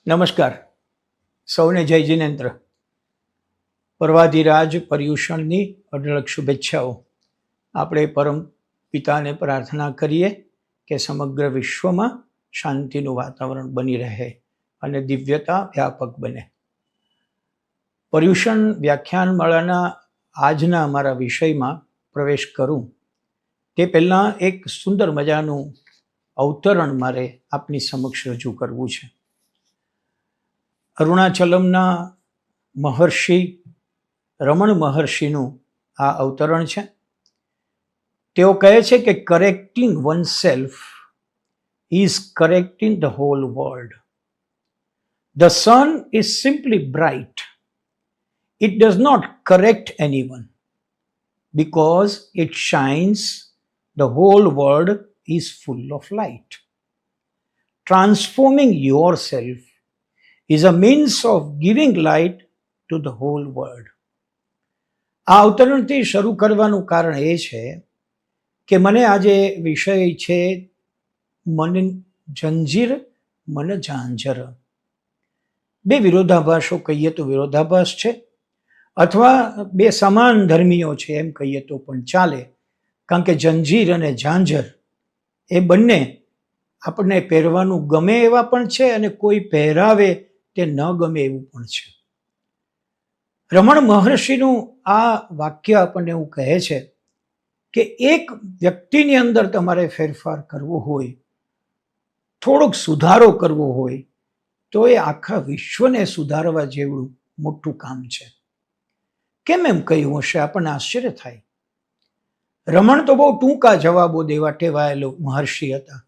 નમસ્કાર. સૌને જય જિનેન્દ્ર. પર્વાધિરાજ પર્યુષણની અઢળક શુભેચ્છાઓ. આપણે પરમ પિતાને પ્રાર્થના કરીએ કે સમગ્ર વિશ્વમાં શાંતિનું વાતાવરણ બની રહે અને દિવ્યતા વ્યાપક બને. પર્યુષણ વ્યાખ્યાનમાળાના આજના અમારા વિષયમાં પ્રવેશ કરું તે પહેલાં એક સુંદર મજાનું અવતરણ મારે આપની સમક્ષ રજૂ કરવું છે. અરુણાચલમના મહર્ષિ રમણ મહર્ષિનું આ અવતરણ છે. તેઓ કહે છે કે correcting oneself is correcting the whole world. The sun is simply bright. It does not correct anyone. because it shines, the whole world is full of light. Transforming yourself is a means of giving light to the whole world. આ અવતરણથી શરૂ કરવાનું કારણ એ છે કે મને આજે વિષય છે મન જંજીર મન ઝાંઝર. બે વિરોધાભાસો કહીએ તો વિરોધાભાસ છે, અથવા બે સમાન ધર્મીઓ છે એમ કહીએ તો પણ ચાલે. કારણ કે જંજીર અને ઝાંઝર એ બંને આપણને પહેરવાનું ગમે એવા પણ છે અને કોઈ પહેરાવે તે ન ગમે એવું પણ છે. રમણ મહર્ષિનું આ વાક્ય આપણને એવું કહે છે કે એક વ્યક્તિની અંદર તમારે ફેરફાર કરવો હોય, થોડોક સુધારો કરવો હોય, તો એ આખા વિશ્વને સુધારવા જેવું મોટું કામ છે. કેમ એમ કહ્યું હશે? આપણને આશ્ચર્ય થાય. રમણ તો બહુ ટૂંકા જવાબો દેવા ટેવાયેલો મહર્ષિ હતા.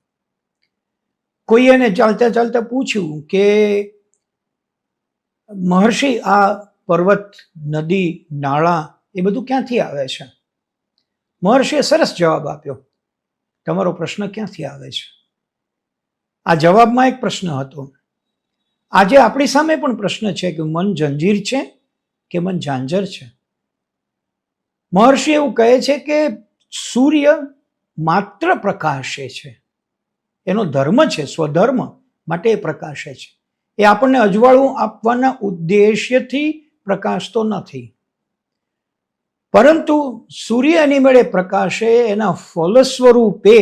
કોઈ એને ચાલતા ચાલતા પૂછ્યું કે મહર્ષિ, આ પર્વત, નદી, નાળા એ બધું ક્યાંથી આવે છે? મહર્ષિએ સરસ જવાબ આપ્યો. તમારો પ્રશ્ન ક્યાંથી આવે છે? આ જવાબમાં એક પ્રશ્ન હતો. આજે આપણી સામે પણ પ્રશ્ન છે કે મન જંજીર છે કે મન ઝાંઝર છે? મહર્ષિ એવું કહે છે કે સૂર્ય માત્ર પ્રકાશે છે. એનો ધર્મ છે, સ્વધર્મ માટે એ પ્રકાશે છે. એ આપણને અજવાળું આપવાના ઉદ્દેશ્યથી પ્રકાશતો નથી, પરંતુ સૂર્ય એની મેળે પ્રકાશે એના ફલ સ્વરૂપે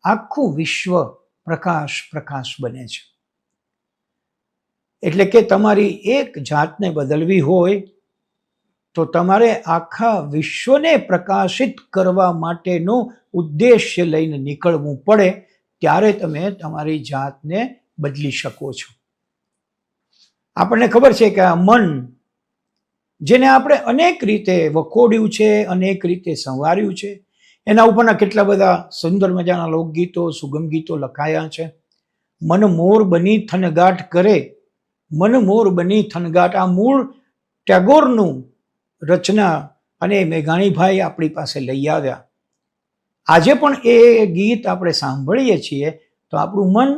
આખું વિશ્વ પ્રકાશ બને છે. એટલે કે તમારી એક જાતને બદલવી હોય તો તમારે આખા વિશ્વને પ્રકાશિત કરવા માટેનો ઉદ્દેશ્ય લઈને નીકળવું પડે, ત્યારે તમે તમારી જાતને બદલી શકો છો. આપણને ખબર છે કે આ મન, જેને આપણે અનેક રીતે વખોડ્યું છે, અનેક રીતે સંવાર્યું છે, એના ઉપરના કેટલા બધા સુંદર મજાના લોકગીતો, સુગમ ગીતો લખાયા છે. મન મોર બની થનગાટ કરે, મન મોર બની થનગાટ. આ મૂળ ટેગોરનું રચના અને મેઘાણીભાઈ આપણી પાસે લઈ આવ્યા. આજે પણ એ ગીત આપણે સાંભળીએ છીએ તો આપણું મન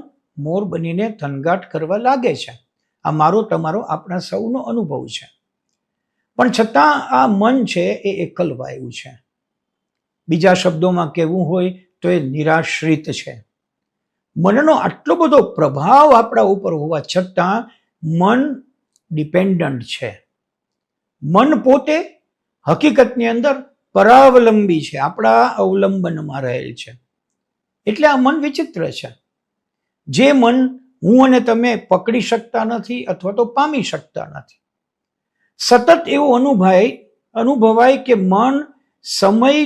મોર બનીને થનગાટ કરવા લાગે છે. આ મારો તમારો આપણા સૌનો અનુભવ છે. પણ છતાં આ મન છે એ એકલવાયું છે. બીજા શબ્દોમાં કહેવું હોય તો એ નિરાશ્રિત છે. મનનો આટલો બધો પ્રભાવ આપણા ઉપર હોવા છતાં મન ડિપેન્ડન્ટ છે. મન પોતે હકીકતની અંદર પરાવલંબી છે, આપણા અવલંબનમાં રહેલ છે. એટલે આ મન વિચિત્ર છે. જે મન હું અને તમે પકડી શકતા નથી અથવા તો પામી શકતા નથી. સતત એવું અનુભવાય કે મન સમય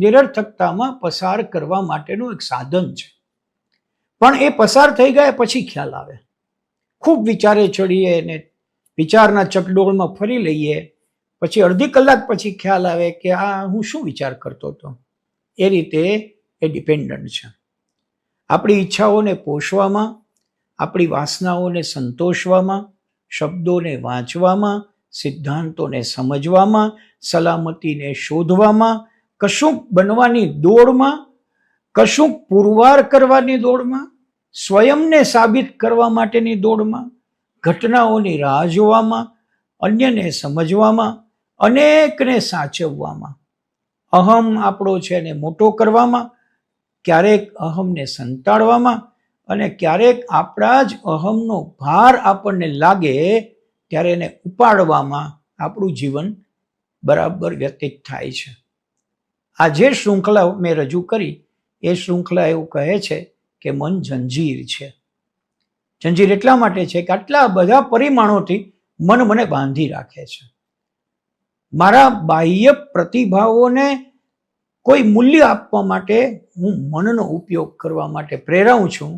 નિરર્થકતામાં પસાર કરવા માટેનું એક સાધન છે. પણ એ પસાર થઈ ગયા પછી ખ્યાલ આવે. ખૂબ વિચારે ચડીએ અને વિચારના ચકડોળમાં ફરી લઈએ, પછી અડધી કલાક પછી ખ્યાલ આવે કે આ હું શું વિચાર કરતો હતો. એ રીતે એ ડિપેન્ડન્ટ છે. આપણી ઈચ્છાઓને પોષવામાં, આપણી વાસનાઓને સંતોષવામાં, શબ્દોને વાંચવામાં, સિદ્ધાંતોને સમજવામાં, સલામતીને શોધવામાં, કશુંક બનવાની દોડમાં, કશુંક પુરવાર કરવાની દોડમાં, સ્વયંને સાબિત કરવા માટેની દોડમાં, ઘટનાઓની રાહ જોવામાં, અન્યને સમજવામાં, અનેકને સાચવવામાં, અહમ આપણો છે એને મોટો કરવામાં, ક્યારેક અહમને સંતાડવામાં અને ક્યારેક આપણા જ અહમનો ભાર આપણને લાગે ત્યારે એને ઉપાડવામાં આપણું જીવન બરાબર વ્યતીત થાય છે. આ જે શૃંખલા મેં રજૂ કરી એ શૃંખલા એવું કહે છે કે મન જંજીર છે. જંજીર એટલા માટે છે કે આટલા બધા પરિમાણોથી મન મને બાંધી રાખે છે. મારા બાહ્ય પ્રતિભાવોને કોઈ મૂલ્ય આપવા માટે હું મનનો ઉપયોગ કરવા માટે પ્રેરાઉં છું.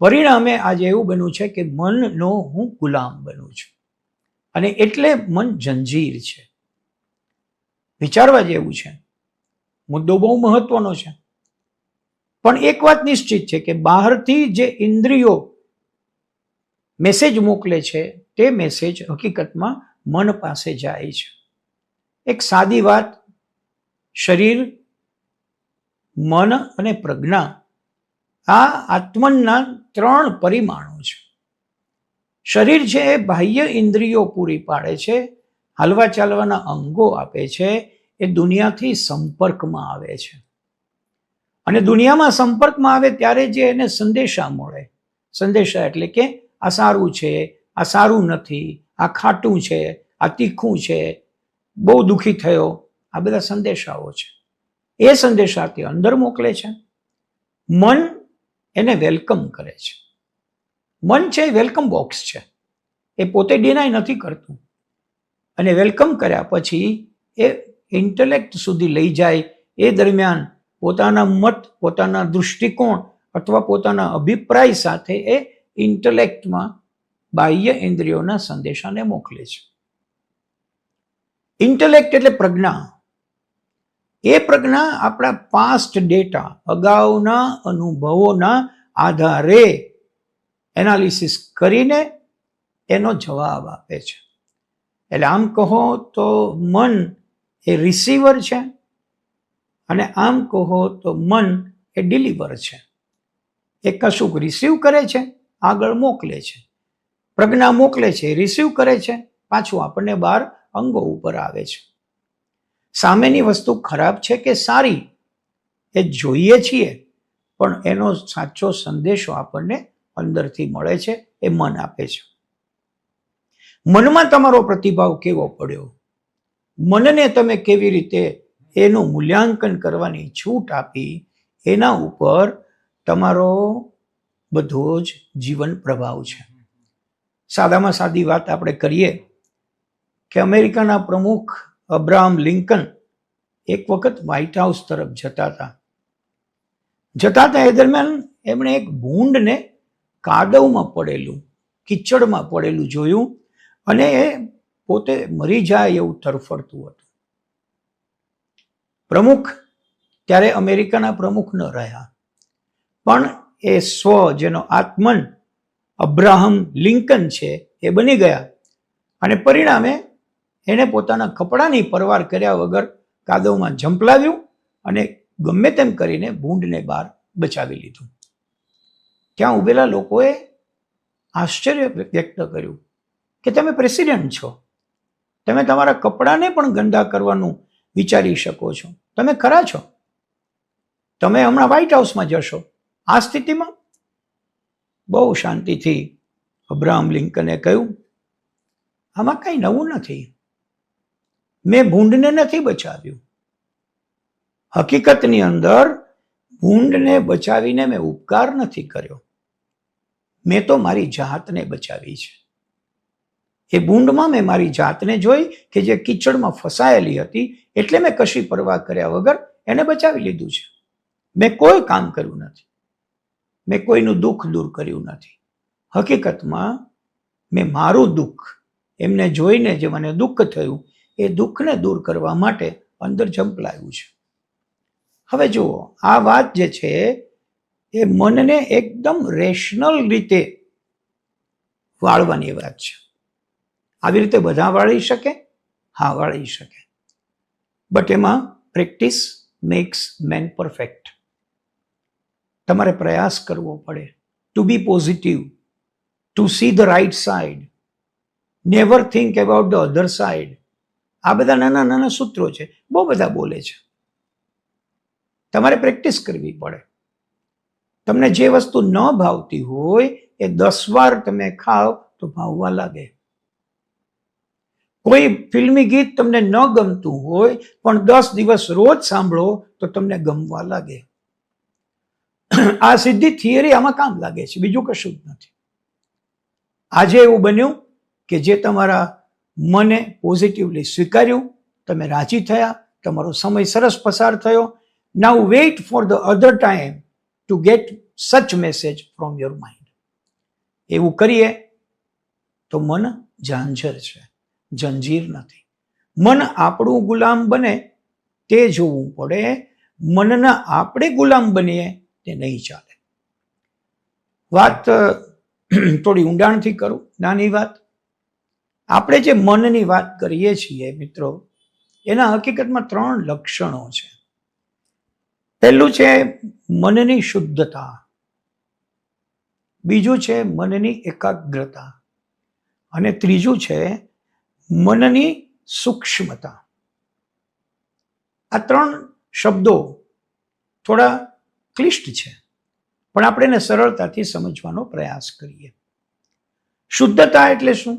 પરિણામે આજે એવું બન્યું છે કે મનનો હું ગુલામ બનું છું અને એટલે મન જંજીર છે. વિચારવા જેવું છે. મુદ્દો બહુ મહત્વનો છે. પણ એક વાત નિશ્ચિત છે કે બહારથી જે ઇન્દ્રિયો મેસેજ મોકલે છે તે મેસેજ હકીકતમાં મન પાસે જાય છે. એક સાદી વાત, શરીર, મન અને પ્રજ્ઞા આ આત્મનના 3 પરિમાણો છે. શરીર છે એ બાહ્ય ઇન્દ્રિયો પૂરી પાડે છે, હાલવા ચાલવાના અંગો આપે છે, એ દુનિયાથી સંપર્કમાં આવે છે અને દુનિયામાં સંપર્કમાં આવે ત્યારે જે એને સંદેશા મળે, સંદેશા એટલે કે આ સારું છે, આ સારું નથી, આ ખાટું છે, આ તીખું છે, બહુ દુઃખી થયો, આ બધા સંદેશાઓ છે. એ સંદેશા તે અંદર મોકલે છે. મન એને વેલકમ કરે છે. મન છે એ વેલકમ બોક્સ છે. એ પોતે ડિનાય નથી કરતું અને વેલકમ કર્યા પછી એ ઇન્ટેલેક્ટ સુધી લઈ જાય. એ દરમિયાન પોતાના મત, પોતાના દૃષ્ટિકોણ અથવા પોતાના અભિપ્રાય સાથે એ ઇન્ટેલેક્ટમાં બાહ્ય ઇન્દ્રિયોના સંદેશાને મોકલે છે. ઇન્ટેલેક્ટ એટલે પ્રજ્ઞા. એ પ્રજ્ઞા આપણા પાસ્ટ ડેટા, અગાઉના અનુભવોના આધારે એનાલિસિસ કરીને એનો જવાબ આપે છે. એટલે આમ કહો તો મન એ રિસીવર છે અને આમ કહો તો મન એ ડિલિવર છે. એ કશુંક રિસીવ કરે છે, આગળ મોકલે છે. પ્રજ્ઞા મોકલે છે, રિસીવ કરે છે, પાછું આપણને બહાર અંગો ઉપર આવે છે. સામેની વસ્તુ ખરાબ છે કે સારી એ જોઈએ છીએ, પણ એનો સાચો સંદેશો આપણને અંદરથી મળે છે, એ મન આપે છે. મનમાં તમારો પ્રતિભાવ કેવો પડ્યો, મનને તમે કેવી રીતે એનું મૂલ્યાંકન કરવાની છૂટ આપી, એના ઉપર તમારો બધો જ જીવન પ્રભાવ છે. સાદામાં સાદી વાત આપણે કરીએ કે અમેરિકાના પ્રમુખ અબ્રાહમ લિંકન એક વખત વ્હાઇટ હાઉસ તરફ જતા હતા. એ દરમિયાન એમણે એક ભૂંડને કાદવમાં પડેલું, કિચડમાં પડેલું જોયું અને એ પોતે મરી જાય એવું તરફડતું હતું. પ્રમુખ ત્યારે અમેરિકાના પ્રમુખ ન રહ્યા, પણ એ સ્વ જેનો આત્મન અબ્રાહમ લિંકન છે એ બની ગયા અને પરિણામે એને પોતાના કપડાની પરવાર કર્યા વગર કાદવમાં ઝંપલાવ્યું અને ગમે તેમ કરીને ભૂંડને બહાર બચાવી લીધું. ત્યાં ઉભેલા લોકોએ આશ્ચર્ય વ્યક્ત કર્યું કે તમે પ્રેસિડેન્ટ છો, તમે તમારા કપડાને પણ ગંદા કરવાનું વિચારી શકો છો, તમે ખરા છો? તમે હમણાં વ્હાઇટ હાઉસમાં જશો આ સ્થિતિમાં? બહુ શાંતિથી અબ્રાહમ લિંકને કહ્યું, આમાં કંઈ નવું નથી. મેં ભૂંડને નથી બચાવ્યું. હકીકતની અંદર ભૂંડને બચાવીને મેં ઉપકાર નથી કર્યો. મેં તો મારી જાતને બચાવી છે. એ ભૂંડમાં મેં મારી જાતને જોઈ કે જે કીચડમાં ફસાયેલી હતી, એટલે મેં કશી પરવા કર્યા વગર એને બચાવી લીધું છે. મેં કોઈ કામ કર્યું નથી, મેં કોઈનું દુઃખ દૂર કર્યું નથી. હકીકતમાં મેં મારું દુઃખ, એમને જોઈને જે મને દુઃખ થયું એ દુઃખને દૂર કરવા માટે અંદર ઝંપલાવ્યું છે. હવે જુઓ, આ વાત જે છે એ મનને એકદમ રેશનલ રીતે વાળવાની વાત છે. આવી રીતે બધા વાળી શકે? હા, વાળી શકે. બટ એમાં પ્રેક્ટિસ મેક્સ મેન પરફેક્ટ. તમારે પ્રયાસ કરવો પડે. To be positive, to see the right side, never think about the other side. આ બધા નાના નાના સૂત્રો છે, બહુ બધા બોલે છે. તમારે પ્રેક્ટિસ કરવી પડે. તમને જે વસ્તુ ન ભાવતી હોય એ 10 વાર તમે ખાઓ તો ભાવવા લાગે. કોઈ ફિલ્મી ગીત તમને ન ગમતું હોય પણ 10 દિવસ રોજ સાંભળો તો તમને ગમવા લાગે. આ સીધી થિયરી આમાં કામ લાગે છે, બીજું કશું જ નથી. આજે એવું બન્યું કે જે તમારા મને પોઝિટિવલી સ્વીકાર્યું, તમે રાજી થયા, તમારો સમય સરસ પસાર થયો. Now wait for the other time to get such message from your mind. એવું કરીએ તો મન ઝાંઝર છે, જંજીર નથી. મન આપણું ગુલામ બને તે જોવું પડે, મનના આપણે ગુલામ બનીએ તે નહીં ચાલે. વાત થોડી ઊંડાણથી કરું, નાની વાત. આપણે જે મનની વાત કરીએ છીએ મિત્રો, એના હકીકતમાં 3 લક્ષણો છે. પહેલું છે મનની શુદ્ધતા, બીજું છે મનની એકાગ્રતા, અને ત્રીજું છે મનની સૂક્ષ્મતા. આ 3 શબ્દો થોડા ક્લિષ્ટ છે, પણ આપણે એને સરળતાથી સમજવાનો પ્રયાસ કરીએ. શુદ્ધતા એટલે શું?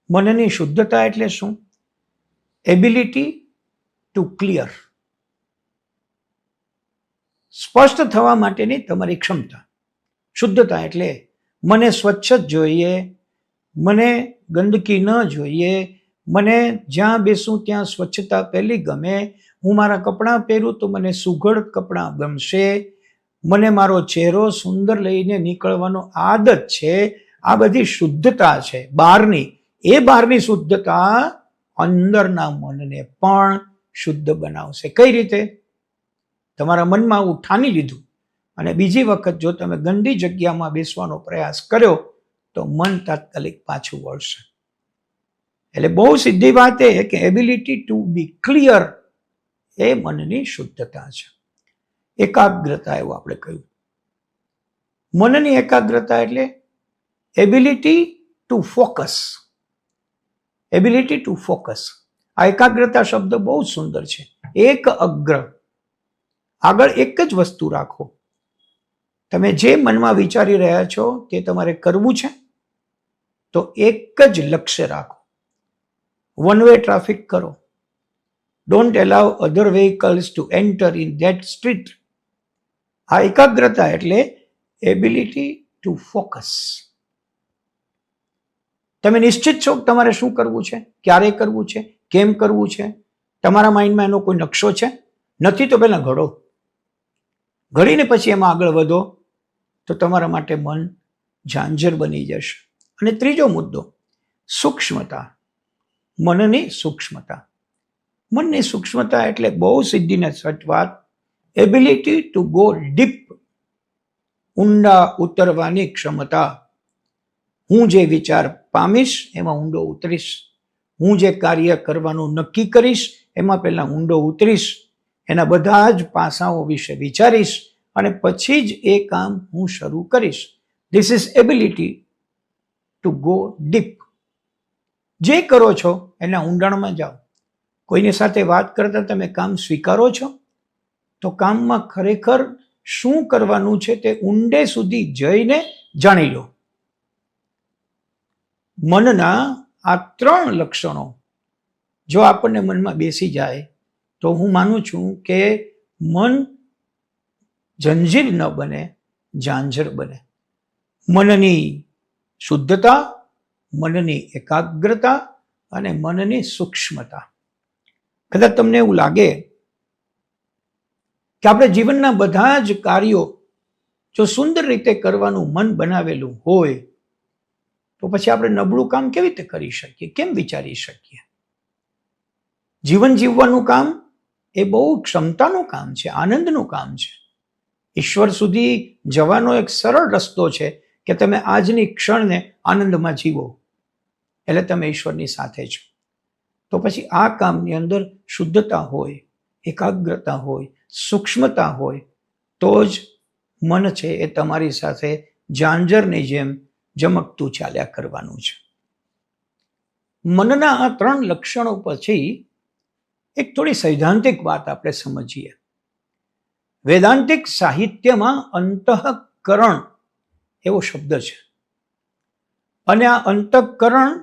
મનની શુદ્ધતા એટલે શું? એબિલિટી ટુ ક્લિયર, સ્પષ્ટ થવા માટેની તમારી ક્ષમતા. શુદ્ધતા એટલે મને સ્વચ્છ જ જોઈએ, મને ગંદકી ન જોઈએ, મને જ્યાં બેસું ત્યાં સ્વચ્છતા પહેલી ગમે, હું મારા કપડાં પહેરું તો મને સુઘડ કપડાં ગમશે, મને મારો ચહેરો સુંદર લઈને નીકળવાનો આદત છે. આ બધી શુદ્ધતા છે બહારની. એ બહારની શુદ્ધતા અંદરના મનને પણ શુદ્ધ બનાવશે. કઈ રીતે? તમારા મનમાં આવું ઠાની લીધું અને બીજી વખત જો તમે ગંદી જગ્યામાં બેસવાનો પ્રયાસ કર્યો તો મન તાત્કાલિક પાછું વળશે. એટલે બહુ સીધી વાત એ કે એબિલિટી ટુ બી ક્લિયર એ મનની શુદ્ધતા છે. એકાગ્રતા એવું આપણે કહ્યું. મનની એકાગ્રતા એટલે ability to focus. Ability to focus. આ એકાગ્રતા શબ્દ બહુ સુંદર છે. એક અગ્ર, આગળ એક જ વસ્તુ રાખો. તમે જે મનમાં વિચારી રહ્યા છો તે તમારે કરવું છે તો એક જ લક્ષ્ય રાખો. વન વે ટ્રાફિક કરો. Don't એલાવ other vehicles two enter in that street. આ એકાગ્રતા એટલે એબિલિટી ટુ ફોકસ. તમે નિશ્ચિત છો કે તમારે શું કરવું છે, ક્યારે કરવું છે, કેમ કરવું છે? તમારા માઇન્ડમાં એનો કોઈ નકશો છે? નથી તો પહેલા ઘડો. ઘડીને પછી એમાં આગળ વધો તો તમારા માટે મન ઝાંઝર બની જશે. અને ત્રીજો મુદ્દો, સૂક્ષ્મતા. મનની સૂક્ષ્મતા. મનની સૂક્ષ્મતા એટલે બહુ સીધીને સચ વાત, એબિલિટી ટુ ગો ડીપ. ઊંડા ઉતરવાની ક્ષમતા. હું જે વિચાર પામીશ એમાં ઊંડો ઉતરીશ. હું જે કાર્ય કરવાનું નક્કી કરીશ એમાં પહેલા ઊંડો ઉતરીશ. એના બધા જ પાસાઓ વિશે વિચારીશ અને પછી જ એ કામ હું શરૂ કરીશ. This is ability to go deep. જે કરો છો એના ઊંડાણમાં જાઓ. કોઈની સાથે વાત કરતા તમે કામ સ્વીકારો છો તો કામમાં ખરેખર શું કરવાનું છે તે ઊંડે સુધી જઈને જાણી લો. મનના આ 3 લક્ષણો જો આપણને મનમાં બેસી જાય તો હું માનું છું કે મન જંજીર ન બને, ઝાંઝર બને. મનની શુદ્ધતા, મનની એકાગ્રતા અને મનની સૂક્ષ્મતા. કદાચ તમને એવું લાગે કે આપણે જીવનના બધા જ કાર્યો જો સુંદર રીતે કરવાનું મન બનાવેલું હોય તો પછી આપણે નબળું કામ કેવી રીતે કરી શકીએ, કેમ વિચારી શકીએ? જીવન જીવવાનું કામ એ બહુ ક્ષમતાનું કામ છે, આનંદનું કામ છે. ઈશ્વર સુધી જવાનો એક સરળ રસ્તો છે કે તમે આજની ક્ષણને આનંદમાં જીવો, એટલે તમે ઈશ્વરની સાથે છો. તો પછી આ કામની અંદર શુદ્ધતા હોય, એકાગ્રતા હોય, સૂક્ષ્મતા હોય તો જ મન છે એ તમારી સાથે ઝાંઝરની જેમ ઝમકતું ચાલ્યા કરવાનું છે. મનના આ 3 લક્ષણો પછી એક થોડી સૈદ્ધાંતિક વાત આપણે સમજીએ. વેદાંતિક સાહિત્યમાં અંતઃકરણ એવો શબ્દ છે, અને આ અંતઃકરણ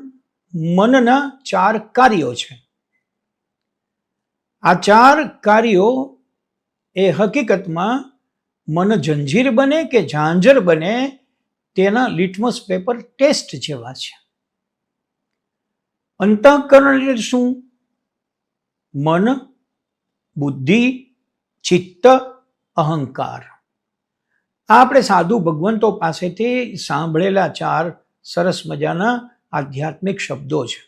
મનના 4 કાર્યો છે. આ 4 કાર્યો એ હકીકતમાં મન જંજીર બને કે ઝાંઝર બને તેના લિટમસ પેપર ટેસ્ટ જેવા છે. અંતઃકરણ એટલે શું? મન, બુદ્ધિ, ચિત્ત, અહંકાર. આ આપણે સાધુ ભગવંતો પાસેથી સાંભળેલા 4 સરસ મજાના આધ્યાત્મિક શબ્દો છે.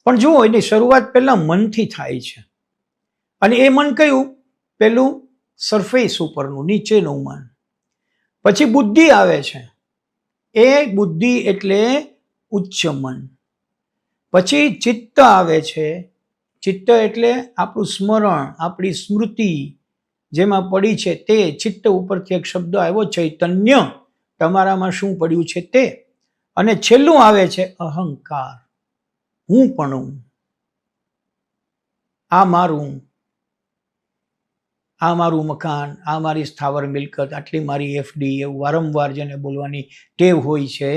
પણ જુઓ, એની શરૂઆત પહેલા મનથી થાય છે. અને એ મન કયું? પેલું સરફેસ ઉપરનું, નીચેનું મન. પછી બુદ્ધિ આવે છે. એ બુદ્ધિ એટલે ઉચ્ચ મન. પછી ચિત્ત આવે છે. ચિત્ત એટલે આપણું સ્મરણ, આપણી સ્મૃતિ જેમાં પડી છે તે. ચિત્ત ઉપરથી એક શબ્દ આવ્યો, ચૈતન્ય. તમારામાં શું પડ્યું છે તે. અને છેલ્લું આવે છે અહંકાર, હું પણ, આ મારું, આ મારું મકાન, આ મારી સ્થાવર મિલકત, આટલી મારી એફડી, એવું વારંવાર જેને બોલવાની ટેવ હોય છે,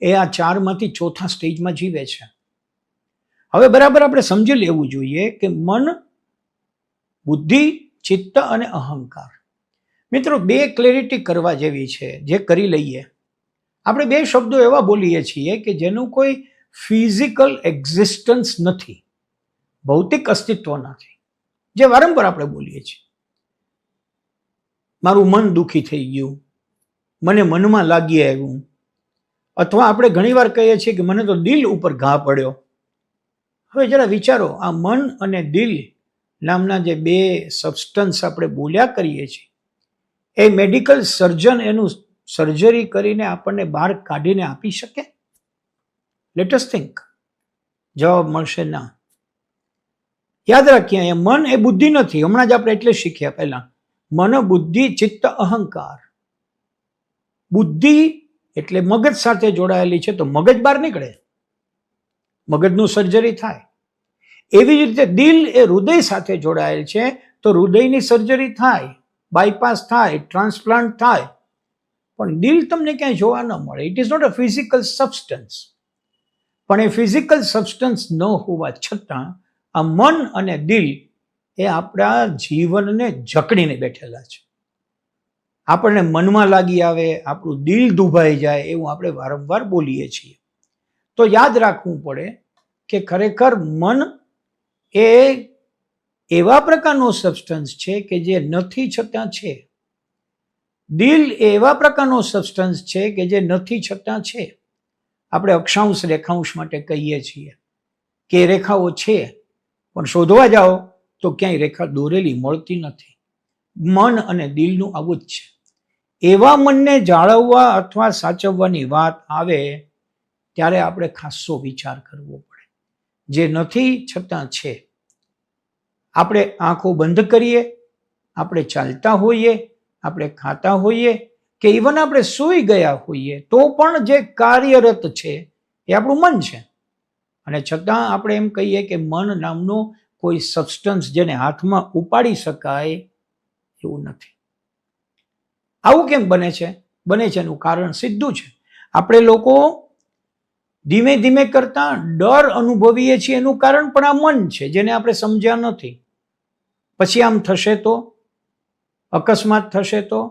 એ આ 4માંથી ચોથા સ્ટેજમાં જીવે છે. હવે બરાબર આપણે સમજી લેવું જોઈએ કે મન, બુદ્ધિ, ચિત્ત અને અહંકાર. મિત્રો, 2 ક્લેરિટી કરવા જેવી છે, જે કરી લઈએ. આપણે 2 શબ્દો એવા બોલીએ છીએ કે જેનું કોઈ ફિઝિકલ એક્ઝિસ્ટન્સ નથી, ભૌતિક અસ્તિત્વ નથી, જે વારંવાર આપણે બોલીએ છીએ. મારું મન દુઃખી થઈ ગયું, મને મનમાં લાગી આવ્યું. અથવા આપણે ઘણીવાર કહીએ છીએ કે મને તો દિલ ઉપર ઘા પડ્યો. હવે જરા વિચારો, આ મન અને દિલ નામના જે 2 સબસ્ટન્સ આપણે બોલ્યા કરીએ છીએ, એ મેડિકલ સર્જન એનું સર્જરી કરીને આપણને બહાર કાઢીને આપી શકે? Let us think. જવાબ મળશે ના. યાદ રાખીએ, અહીંયા મન એ બુદ્ધિ નથી. હમણાં જ આપણે એટલે શીખ્યા પહેલા, મન, બુદ્ધિ, ચિત્ત, અહંકાર. બુદ્ધિ એટલે મગજ સાથે જોડાયેલી છે, તો મગજ બહાર નીકળે, મગજનું સર્જરી થાય. એવી જ રીતે દિલ એ હૃદય સાથે જોડાયેલ છે, તો હૃદયની સર્જરી થાય, બાયપાસ થાય, ટ્રાન્સપ્લાન્ટ થાય. પણ દિલ તમને ક્યાંય જોવા ન મળે. It is not a physical substance. પણ એ ફિઝિકલ સબસ્ટન્સ ન હોવા છતાં આ મન અને દિલ એ આપણા જીવનને જકડીને બેઠેલા છે. આપણને મનમાં લાગી આવે, આપણું દિલ દુભાઈ જાય, એવું આપણે વારંવાર બોલીએ છીએ. તો યાદ રાખવું પડે કે ખરેખર મન એ એવા પ્રકારનો સબસ્ટન્સ છે કે જે નથી છતાં છે. દિલ એવા પ્રકારનો સબસ્ટન્સ છે કે જે નથી છતાં છે. આપણે અક્ષાંશ રેખાંશ માટે કહીએ છીએ કે રેખાઓ છે, પણ શોધવા જાઓ તો ક્યાંય રેખા દોરેલી મળતી નથી. મન અને દિલનું આવું જ છે. એવા મનને જાળવવા અથવા સાચવવાની વાત આવે ત્યારે આપણે ખાસો વિચાર કરવો પડે. જે નથી છતાં છે. આપણે આંખો બંધ કરીએ, આપણે ચાલતા હોઈએ, આપણે ખાતા હોઈએ, કે ઇવન આપણે સૂઈ ગયા હોઈએ, તો પણ જે કાર્યરત છે એ આપણું મન છે. અને છતાં આપણે એમ કહીએ કે મન નામનો કોઈ સબસ્ટન્સ જેને હાથમાં ઉપાડી શકાય એવું નથી. આવું કેમ બને છે? બને છે એનું કારણ સીધું છે. આપણે લોકો ધીમે ધીમે કરતા ડર અનુભવીએ છીએ, એનું કારણ પણ આ મન છે, જેને આપણે સમજ્યા નથી. પછી આમ થશે તો, અકસ્માત થશે તો,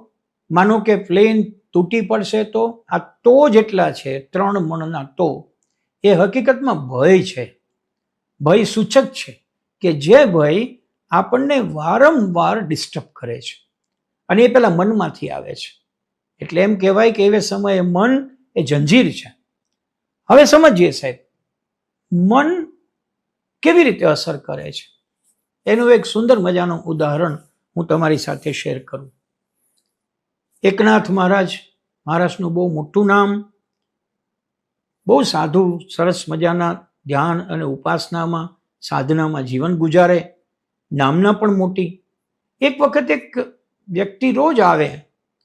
માનો કે પ્લેન તૂટી પડશે તો, આ તો જેટલા છે 3 મણના તો, એ હકીકતમાં ભય છે. ભય સૂચક છે કે જે ભય આપણને વારંવાર ડિસ્ટર્બ કરે છે, અને એ પેલા મનમાંથી આવે છે. એટલે એમ કહેવાય કે એ સમયે મન એ જંજીર છે. હવે સમજીએ સાહેબ, મન કેવી રીતે અસર કરે છે. એનું એક સુંદર મજાનું ઉદાહરણ હું તમારી સાથે શેર કરું. એકનાથ મહારાજ, મહારાષ્ટ્રનું બહુ મોટું નામ, બહુ સાધુ, સરસ મજાના ધ્યાન અને ઉપાસનામાં, સાધનામાં જીવન ગુજારે, નામના પણ મોટી. એક વખત એક વ્યક્તિ રોજ આવે,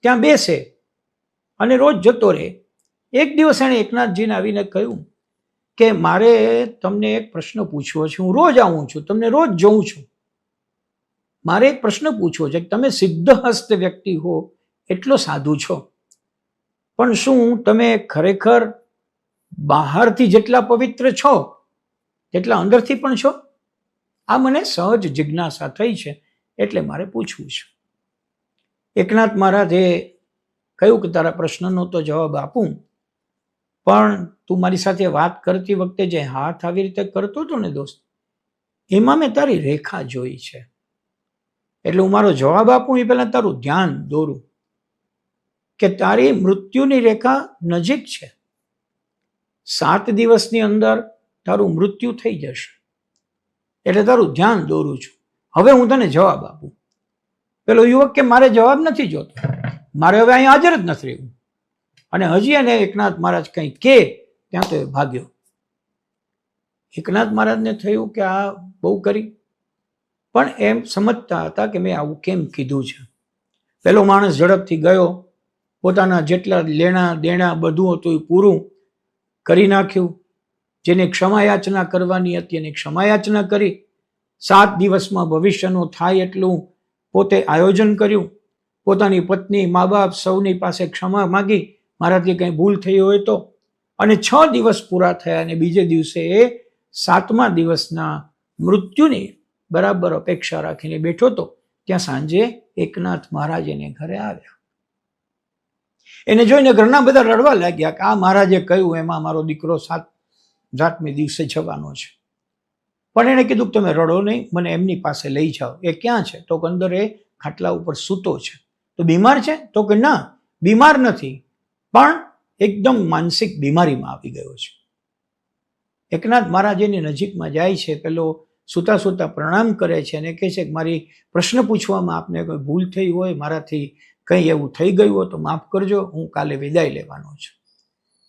ત્યાં બેસે અને રોજ જતો રહે. એક દિવસ એણે એકનાથજીને આવીને કહ્યું કે મારે તમને એક પ્રશ્ન પૂછવો છે. હું રોજ આવું છું, તમને રોજ જોઉં છું, મારે એક પ્રશ્ન પૂછવો છે કે તમે સિદ્ધહસ્ત વ્યક્તિ હો, એટલો સાધુ છો, પણ શું તમે ખરેખર બહારથી જેટલા પવિત્ર છો તેટલા અંદરથી પણ છો? આ મને સહજ જિજ્ઞાસા થઈ છે, એટલે મારે પૂછવું છે. એકનાથ મહારાજે કહ્યું કે તારા પ્રશ્નનો તો જવાબ આપું, પણ તું મારી સાથે વાત કરતી વખતે જે હાથ આવી રીતે કરતો હતો ને દોસ્ત, એમાં મેં તારી રેખા જોઈ છે. એટલે હું મારો જવાબ આપું એ પહેલા તારું ધ્યાન દોરું કે તારી મૃત્યુની રેખા નજીક છે. 7 દિવસની અંદર તારું મૃત્યુ થઈ જશે. એટલે તારું ધ્યાન દોરું છું. હવે હું તને જવાબ આપું. પેલો યુવક કે મારે જવાબ નથી જોતો, મારે હવે અહીં હાજર જ નથી રહેવું. અને હજી એને એકનાથ મહારાજ કંઈ કે ત્યાં તો એ ભાગ્યો. એકનાથ મહારાજને થયું કે આ બહુ કરી, પણ એમ સમજતા હતા કે મેં આવું કેમ કીધું છે. પેલો માણસ ઝડપથી ગયો, પોતાના જેટલા લેણા દેણા બધું હતું એ પૂરું કરી નાખ્યું. જેને ક્ષમાયાચના કરવાની હતી એને ક્ષમાયાચના કરી. 7 દિવસમાં ભવિષ્યનું થાય એટલું પોતે આયોજન કર્યું. પોતાની પત્ની, મા બાપ સૌની પાસે ક્ષમા માગી, મારાથી કંઈ ભૂલ થઈ હોય તો. અને 6 દિવસ પૂરા થયા અને બીજે દિવસે 7મા દિવસના મૃત્યુની બરાબર અપેક્ષા રાખીને બેઠો હતો. ત્યાં સાંજે એકનાથ મહારાજ એને ઘરે આવ્યા. એને જોઈને ઘરના બધા રડવા લાગ્યા કે આ મહારાજે કહ્યું એમાં મારો દીકરો 7મે દિવસે જવાનો છે. પણ એને કીધું તમે રડો નહીં, મને એમની પાસે લઈ જાઓ. એ ક્યાં છે? તો અંદર એ ખાટલા ઉપર સૂતો છે. તો બીમાર છે? તો કે ના, બીમાર નથી, પણ એકદમ માનસિક બીમારીમાં આવી ગયો છે. એકનાથ મહારાજ એની નજીકમાં જાય છે. પેલો સૂતા સૂતા પ્રણામ કરે છે અને કહે છે કે મારી પ્રશ્ન પૂછવામાં આપને કોઈ ભૂલ થઈ હોય, મારાથી કંઈ એવું થઈ ગયું હોય તો માફ કરજો, હું કાલે વિદાય લેવાનો છું.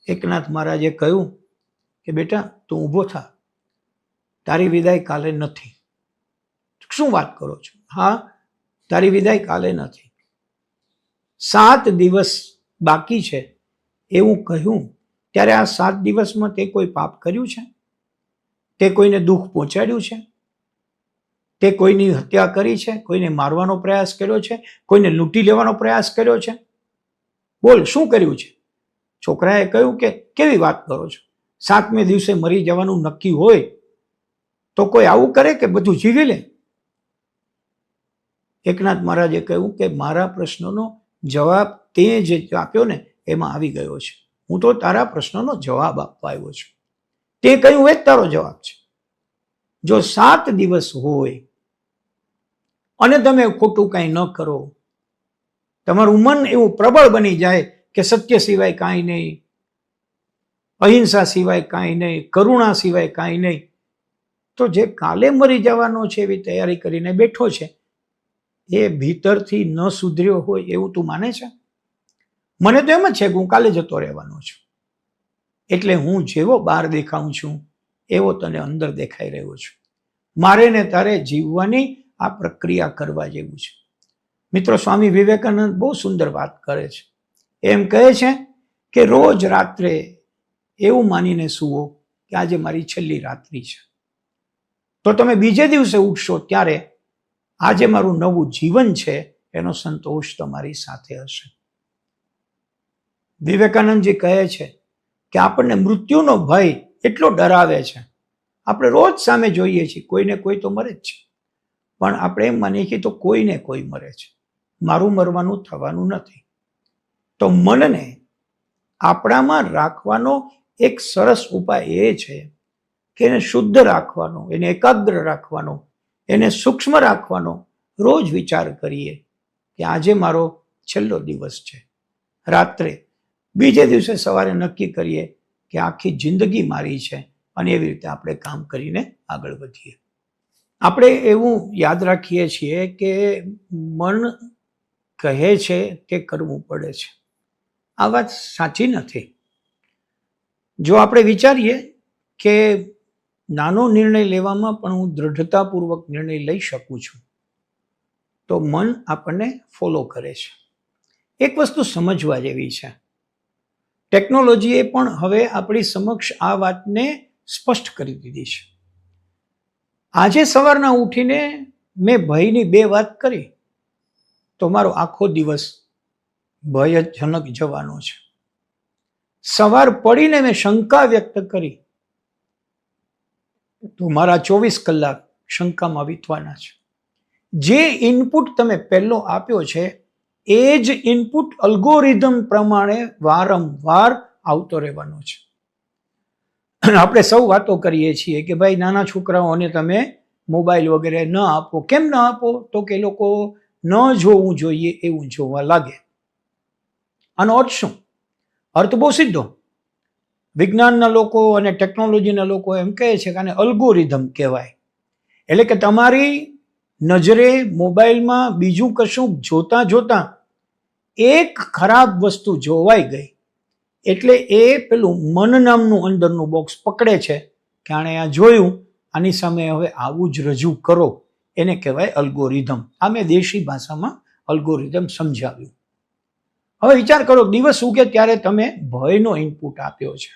એકનાથ મહારાજે કહ્યું કે બેટા તું ઊભો થા, તારી વિદાય કાલે નથી. શું વાત કરો છો? હા, તારી વિદાય કાલે નથી. 7 દિવસ બાકી છે એવું કહ્યું ત્યારે આ 7 દિવસમાં તે કોઈ પાપ કર્યું છે? તે કોઈને દુઃખ પહોંચાડ્યું છે? તે કોઈની હત્યા કરી છે? કોઈને મારવાનો પ્રયાસ કર્યો છે? કોઈને લૂંટી લેવાનો પ્રયાસ કર્યો છે? બોલ, શું કર્યું છે? છોકરાએ કહ્યું કે કેવી વાત કરો છો? 7મે દિવસે મરી જવાનું નક્કી હોય તો કોઈ આવું કરે કે બધું જીવી લે? એકનાથ મહારાજે કહ્યું કે મારા પ્રશ્નનો જવાબ તે જે આપ્યો ને એમાં આવી ગયો છે. હું તો તારા પ્રશ્નનો જવાબ આપવા આવ્યો છું. તે કહ્યું એ જ તારો જવાબ છે. જો 7 દિવસ હોય અને તમે ખોટું કાંઈ ન કરો, તમારું મન એવું પ્રબળ બની જાય કે સત્ય સિવાય કાંઈ નહીં, અહિંસા સિવાય કાંઈ નહીં, કરુણા સિવાય કાંઈ નહીં, તો જે કાલે મરી જવાનો છે એવી તૈયારી કરીને બેઠો છે એ ભીતરથી ન સુધર્યો હોય એવું તું માને છે? મને તો એમ જ છે કે હું કાલે જતો રહેવાનો છું. એટલે હું જેવો બહાર દેખાઉં છું એવો તને અંદર દેખાઈ રહ્યો છું. મારે ને તારે જીવવાની આ પ્રક્રિયા કરવા જેવું છે. મિત્રો, સ્વામી વિવેકાનંદ બહુ સુંદર વાત કરે છે. એમ કહે છે કે રોજ રાત્રે એવું માનીને સૂવો કે આજે મારી છેલ્લી રાત્રિ છે. તો તમે બીજે દિવસે ઉઠશો ત્યારે આજે મારું નવું જીવન છે એનો સંતોષ તમારી સાથે હશે. વિવેકાનંદજી કહે છે કે આપણને મૃત્યુનો ભય એટલો ડરાવે છે. આપણે રોજ સામે જોઈએ છીએ કોઈને કોઈ તો મરે જ છે, પણ આપણે એમ માનીએ છીએ તો કોઈને કોઈ મરે છે, મારું મરવાનું થવાનું નથી. તો મનને આપણામાં રાખવાનો એક સરસ ઉપાય એ છે કે એને શુદ્ધ રાખવાનો, એને એકાગ્ર રાખવાનો, એને સૂક્ષ્મ રાખવાનો. રોજ વિચાર કરીએ કે આજે મારો છેલ્લો દિવસ છે. રાત્રે બીજે દિવસે સવારે નક્કી કરીએ કે આખી જિંદગી મારી છે અને એવી રીતે આપણે કામ કરીને આગળ વધીએ. આપણે એવું યાદ રાખીએ છીએ કે મન કહે છે કે કરવું પડે છે. આ વાત સાચી નથી. જો આપણે વિચારીએ કે નાનો નિર્ણય લેવામાં પણ હું દ્રઢતાપૂર્વક નિર્ણય લઈ શકું છું, તો મન આપણને ફોલો કરે છે. એક વસ્તુ સમજવા જેવી છે. ટેકનોલોજીએ પણ હવે આપણી સમક્ષ આ વાતને સ્પષ્ટ કરી દીધી છે. આજે સવારના ઉઠીને મેં ભયની 2 વાત કરી તો મારો આખો દિવસ ભયજનક જવાનો છે. સવાર પડીને મેં શંકા વ્યક્ત કરી તો મારા 24 કલાક શંકામાં વીતવાના છે. જે ઇનપુટ તમે પહેલો આપ્યો છે એ જ ઇનપુટ અલ્ગોરિધમ પ્રમાણે વારંવાર આવતો રહેવાનો છે. આપણે સૌ વાતો કરીએ છીએ કે ભાઈ નાના છોકરાઓને તમે મોબાઈલ વગેરે ન આપો. કેમ ન આપો? તો કે એ લોકો ન જોવું જોઈએ એવું જોવા લાગે. આનો અર્થ શું? અર્થ બહુ સીધો. વિજ્ઞાનના લોકો અને ટેકનોલોજીના લોકો એમ કહે છે કે આને અલ્ગોરિધમ કહેવાય. એટલે કે તમારી નજરે મોબાઈલમાં બીજું કશું જોતા જોતા એક ખરાબ વસ્તુ જોવાઈ ગઈ એટલે એ પેલું મન નામનું અંદરનું બોક્સ પકડે છે કે આણે આ જોયું, આની સામે હવે આવું જ રજૂ કરો. એને કહેવાય અલ્ગોરિધમ. આ મેં દેશી ભાષામાં અલ્ગોરિધમ સમજાવ્યું. હવે વિચાર કરો, દિવસ ઉગે ત્યારે તમે ભયનો ઇનપુટ આપ્યો છે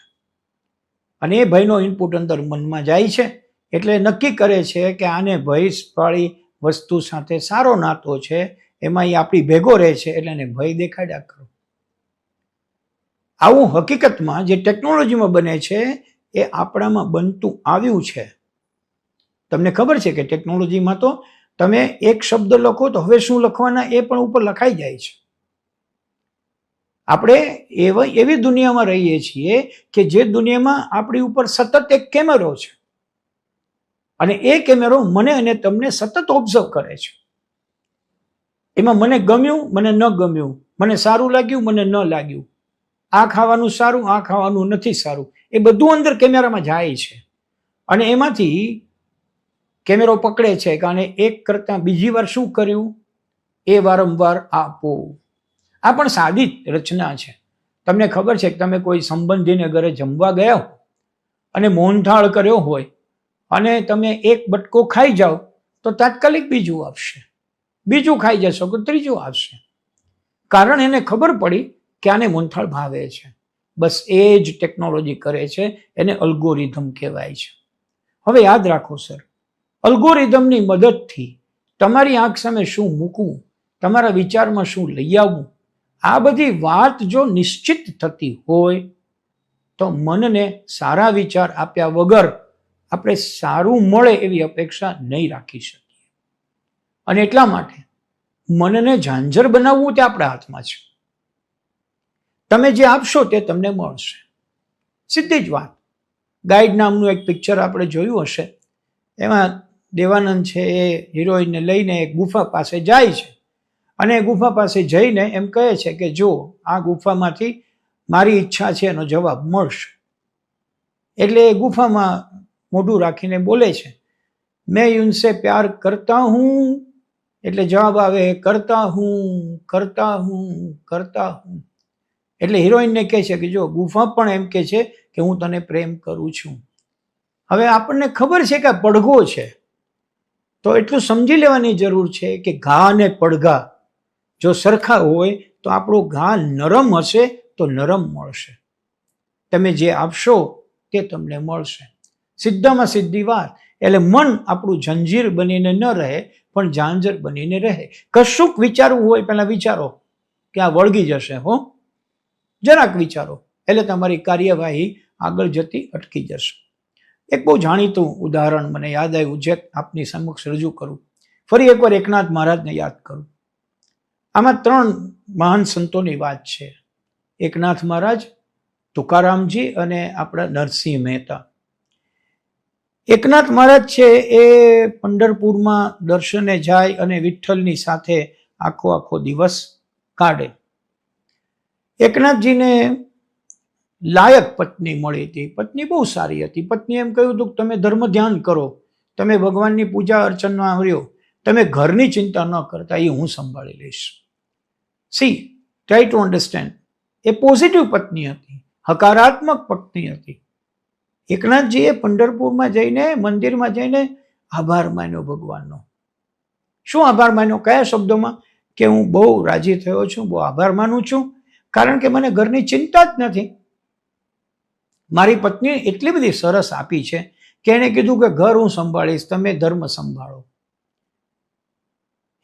અને એ ભયનો ઇનપુટ અંદર મનમાં જાય છે એટલે નક્કી કરે છે કે આને ભયવાળી વસ્તુ સાથે સારો નાતો છે, એમાં એ આપણી ભેગો રહે છે એટલે એને ભય દેખાડ્યા કરો. આવું હકીકતમાં જે ટેકનોલોજીમાં બને છે એ આપણામાં બનતું આવ્યું છે. તમને ખબર છે કે ટેકનોલોજીમાં તો તમે એક શબ્દ લખો તો હવે શું લખવાના એ પણ ઉપર લખાઈ જાય છે. આપણે એવી દુનિયામાં રહીએ છીએ કે જે દુનિયામાં આપણી ઉપર સતત એક કેમેરો છે અને એ કેમેરો મને અને તમને સતત ઓબ્ઝર્વ કરે છે. એમાં મને ગમ્યું, મને ન ગમ્યું, મને સારું લાગ્યું, મને ન લાગ્યું, આ ખાવાનું સારું, આ ખાવાનું નથી સારું, એ બધું અંદર કેમેરામાં જાય છે અને એમાંથી કેમેરો પકડે છે કે આને એક કરતાં બીજી વાર શું કર્યું એ વારંવાર આપો. આ પણ સાદી રચના છે. તમને ખબર છે કે તમે કોઈ સંબંધીને ઘરે જમવા ગયા હો અને મોહનથાળ કર્યો હોય અને તમે એક બટકો ખાઈ જાઓ તો તાત્કાલિક બીજું આપશે, બીજું ખાઈ જશો તો ત્રીજું આપશે. કારણ એને ખબર પડી કે આને મોહનથાળ ભાવે છે. બસ એ જ ટેકનોલોજી કરે છે, એને અલ્ગોરિધમ કહેવાય છે. હવે યાદ રાખો સર, અલ્ગોરિધમની મદદથી તમારી આંખ સામે શું મૂકવું, તમારા વિચારમાં શું લઈ આવવું, આ બધી વાત જો નિશ્ચિત થતી હોય તો મનને સારા વિચાર આપ્યા વગર આપણે સારું મળે એવી અપેક્ષા નહીં રાખી શકીએ. અને એટલા માટે મનને ઝાંઝર બનાવવું તે આપણા હાથમાં છે. તમે જે આપશો તે તમને મળશે. સીધી જ વાત. ગાઈડ નામનું એક પિક્ચર આપણે જોયું હશે. એમાં દેવાનંદ છે એ હિરોઈનને લઈને એક ગુફા પાસે જાય છે અને ગુફા પાસે જઈને એમ કહે છે કે જો આ ગુફામાંથી મારી ઈચ્છા છે એનો જવાબ મળશે. એટલે એ ગુફામાં મોઢું રાખીને બોલે છે, મેં ઉનસે પ્યાર કરતા હું. એટલે જવાબ આવે, કરતા હું, કરતા હું, કરતા હું. એટલે હિરોઈનને કહે છે કે જો ગુફા પણ એમ કહે છે કે હું તને પ્રેમ કરું છું. હવે આપણને ખબર છે કે આ પડઘો છે, તો એટલું સમજી લેવાની જરૂર છે કે ઘા અને પડઘા જો સરખા હોય તો આપણો ઘા નરમ હશે તો નરમ મળશે. તમે જે આપશો તે તમને મળશે. સીધામાં સીધી વાત. એટલે મન આપણું જંજીર બનીને ન રહે પણ ઝાંઝર બનીને રહે. કશુંક વિચારવું હોય પહેલા વિચારો કે આ વળગી જશે. જરાક વિચારો એટલે તમારી કાર્યવાહી આગળ જતી અટકી જશે. એક બહુ જાણીતું ઉદાહરણ મને યાદ આવ્યું જે આપની સમક્ષ રજૂ કરું. ફરી એકવાર એકનાથ મહારાજને યાદ કરું. આમાં 3 મહાન સંતોની વાત છે. એકનાથ મહારાજ, તુકારામજી અને આપણા નરસિંહ મહેતા. એકનાથ મહારાજ છે એ પંઢરપુરમાં દર્શને જાય અને વિઠ્ઠલની સાથે આખો દિવસ કાઢે. એકનાથજીને લાયક પત્ની મળી હતી. પત્ની બહુ સારી હતી. પત્ની એમ કહ્યું હતું કે તમે ધર્મ ધ્યાન કરો, તમે ભગવાનની પૂજા અર્ચનમાં રહ્યો, તમે ઘરની ચિંતા ન કરતા, એ હું સંભાળી લઈશ. C try to understand. A positive પત્ની હતી, હકારાત્મક પત્ની હતી. એકનાથજીએ પંઢરપુરમાં જઈને મંદિરમાં જઈને આભાર માન્યો ભગવાનનો. શું આભાર માન્યો? કયા શબ્દોમાં? કે હું બહુ રાજી થયો છું, બહુ આભાર માનું છું, કારણ કે મને ઘરની ચિંતા જ નથી. મારી પત્ની એટલી બધી સરસ આપી છે કે એણે કીધું કે ઘર હું સંભાળીશ, તમે ધર્મ સંભાળો.